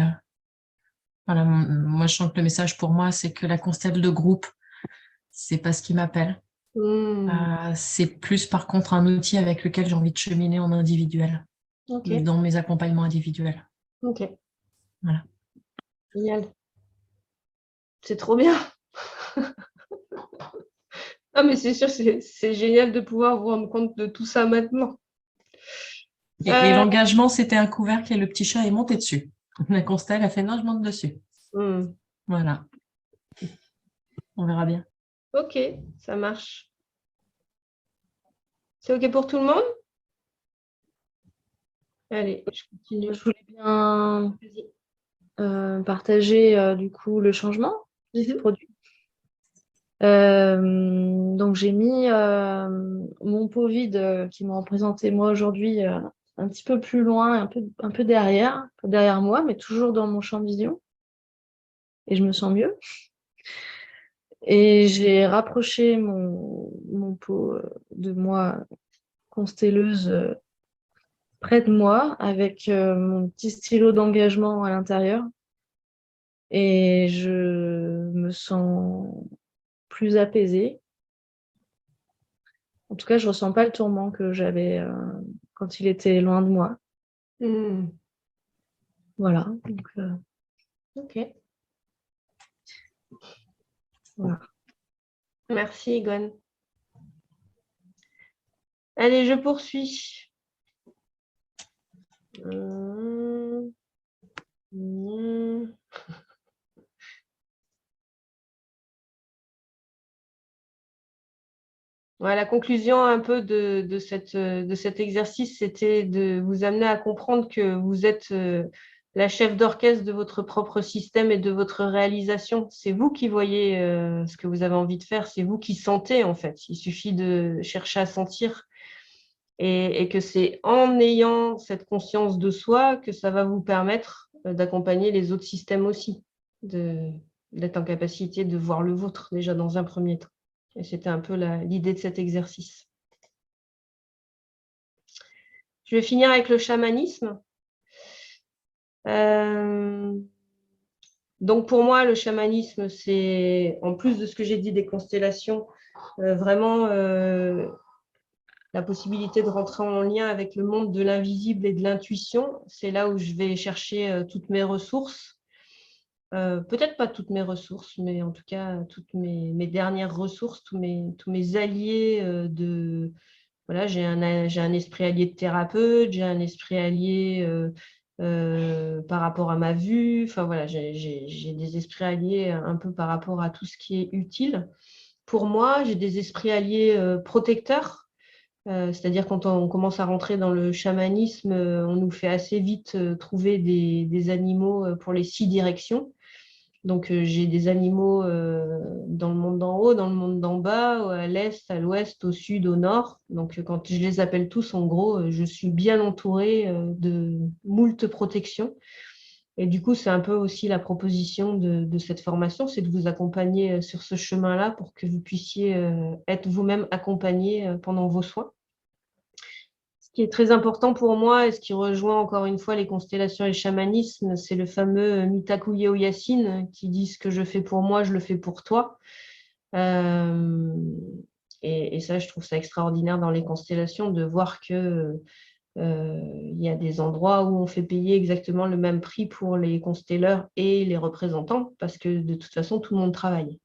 voilà, moi je sens que le message pour moi, c'est que la Constelle de groupe, c'est pas ce qui m'appelle. C'est plus par contre un outil avec lequel j'ai envie de cheminer en individuel, dans mes accompagnements individuels.
Ok.
Voilà.
Génial. C'est trop bien. Ah, mais c'est sûr, c'est génial de pouvoir vous rendre compte de tout ça maintenant.
Et l'engagement, c'était un couvercle et le petit chat est monté dessus. La Constelle a fait non, je monte dessus. Voilà. On verra bien.
Ok, ça marche. C'est ok pour tout le monde? Allez, je continue.
Je voulais bien partager du coup le changement qui se produit. Donc j'ai mis mon pot vide qui m'a représenté moi aujourd'hui un petit peu plus loin, un peu derrière moi, mais toujours dans mon champ de vision. Et je me sens mieux. Et j'ai rapproché mon pot de moi constelleuse près de moi avec mon petit stylo d'engagement à l'intérieur. Et je me sens plus apaisée. En tout cas, je ressens pas le tourment que j'avais quand il était loin de moi. Voilà. Donc,
ok. Voilà. Merci, Gwen. Allez, je poursuis. Ouais, la conclusion un peu de cet exercice, c'était de vous amener à comprendre que vous êtes la chef d'orchestre de votre propre système et de votre réalisation. C'est vous qui voyez ce que vous avez envie de faire, c'est vous qui sentez en fait. Il suffit de chercher à sentir et que c'est en ayant cette conscience de soi que ça va vous permettre d'accompagner les autres systèmes aussi, d'être en capacité de voir le vôtre déjà dans un premier temps. Et c'était un peu l'idée de cet exercice. Je vais finir avec le chamanisme. Donc pour moi, le chamanisme, c'est, en plus de ce que j'ai dit des constellations, vraiment la possibilité de rentrer en lien avec le monde de l'invisible et de l'intuition. C'est là où je vais chercher toutes mes ressources. Peut-être pas toutes mes ressources, mais en tout cas, toutes mes dernières ressources, tous mes alliés voilà, j'ai un esprit allié de thérapeute, j'ai un esprit allié par rapport à ma vue. Enfin, voilà, j'ai des esprits alliés un peu par rapport à tout ce qui est utile. Pour moi, j'ai des esprits alliés protecteurs. C'est-à-dire quand on commence à rentrer dans le chamanisme, on nous fait assez vite trouver des animaux pour les 6 directions. Donc, j'ai des animaux dans le monde d'en haut, dans le monde d'en bas, à l'est, à l'ouest, au sud, au nord. Donc, quand je les appelle tous, en gros, je suis bien entourée de moult protections. Et du coup, c'est un peu aussi la proposition de cette formation, c'est de vous accompagner sur ce chemin-là pour que vous puissiez être vous-même accompagné pendant vos soins. Ce qui est très important pour moi et ce qui rejoint encore une fois les constellations et le chamanisme, c'est le fameux Mitaku Yeo Yasin qui dit ce que je fais pour moi, je le fais pour toi. Et ça, je trouve ça extraordinaire dans les constellations de voir que il y a des endroits où on fait payer exactement le même prix pour les constelleurs et les représentants parce que de toute façon, tout le monde travaille.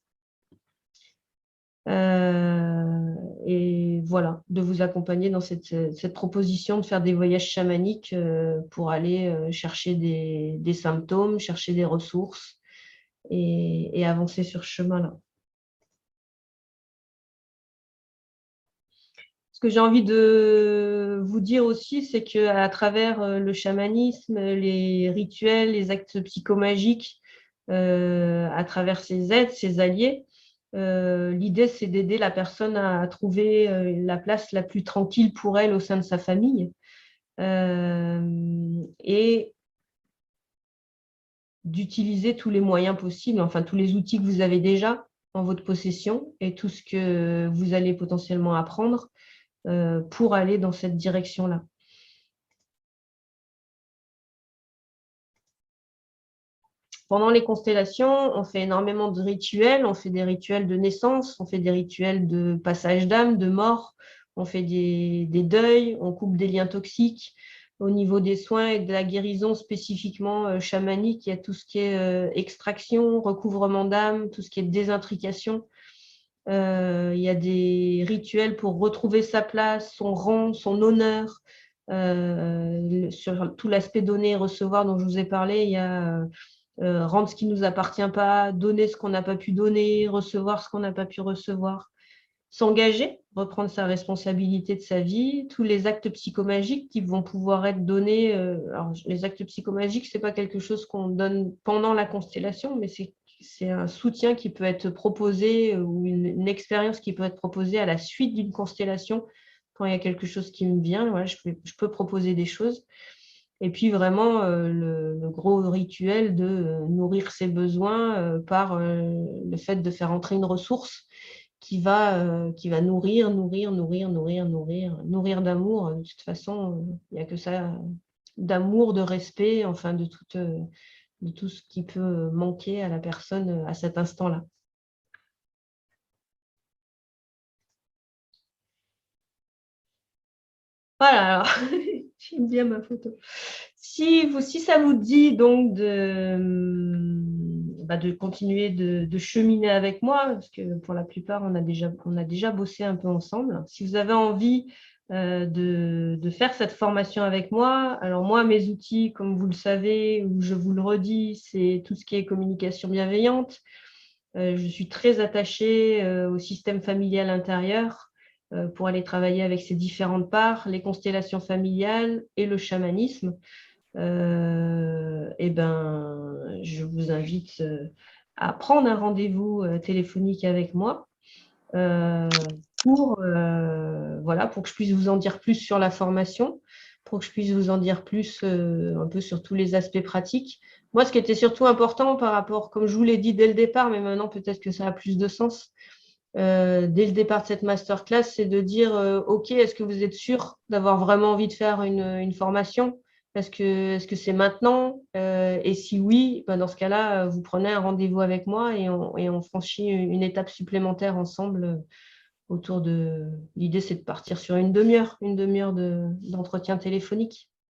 Et voilà, de vous accompagner dans cette proposition de faire des voyages chamaniques pour aller chercher des symptômes, chercher des ressources et avancer sur ce chemin-là. Ce que j'ai envie de vous dire aussi, c'est qu'à travers le chamanisme, les rituels, les actes psychomagiques, à travers ces aides, ces alliés, l'idée, c'est d'aider la personne à trouver la place la plus tranquille pour elle au sein de sa famille et d'utiliser tous les moyens possibles, enfin tous les outils que vous avez déjà en votre possession et tout ce que vous allez potentiellement apprendre pour aller dans cette direction-là. Pendant les constellations, on fait énormément de rituels. On fait des rituels de naissance, on fait des rituels de passage d'âme, de mort, on fait des deuils, on coupe des liens toxiques. Au niveau des soins et de la guérison spécifiquement chamanique, il y a tout ce qui est extraction, recouvrement d'âme, tout ce qui est désintrication. Il y a des rituels pour retrouver sa place, son rang, son honneur. Sur tout l'aspect donner et recevoir dont je vous ai parlé, il y a rendre ce qui ne nous appartient pas, donner ce qu'on n'a pas pu donner, recevoir ce qu'on n'a pas pu recevoir, s'engager, reprendre sa responsabilité de sa vie, tous les actes psychomagiques qui vont pouvoir être donnés. Alors, les actes psychomagiques, ce n'est pas quelque chose qu'on donne pendant la constellation, mais c'est un soutien qui peut être proposé ou une expérience qui peut être proposée à la suite d'une constellation. Quand il y a quelque chose qui me vient, voilà, je peux proposer des choses. Et puis vraiment le gros rituel de nourrir ses besoins par le fait de faire entrer une ressource qui va nourrir d'amour. De toute façon, il n'y a que ça, d'amour, de respect, enfin de tout ce qui peut manquer à la personne à cet instant-là. Voilà, alors, j'aime bien ma photo. Si ça vous dit donc de continuer de cheminer avec moi, parce que pour la plupart, on a déjà bossé un peu ensemble. Si vous avez envie de faire cette formation avec moi, alors moi, mes outils, comme vous le savez, ou je vous le redis, c'est tout ce qui est communication bienveillante. Je suis très attachée au système familial intérieur pour aller travailler avec ces différentes parts, les constellations familiales et le chamanisme. Je vous invite à prendre un rendez-vous téléphonique avec moi pour que je puisse vous en dire plus sur la formation, pour que je puisse vous en dire plus un peu sur tous les aspects pratiques. Moi, ce qui était surtout important par rapport, comme je vous l'ai dit dès le départ, mais maintenant peut-être que ça a plus de sens, dès le départ de cette masterclass, c'est de dire OK, est-ce que vous êtes sûr d'avoir vraiment envie de faire une formation? Est-ce que c'est maintenant? Et si oui, ben dans ce cas-là, vous prenez un rendez-vous avec moi et on franchit une étape supplémentaire ensemble autour de… L'idée, c'est de partir sur une demi-heure d'entretien téléphonique.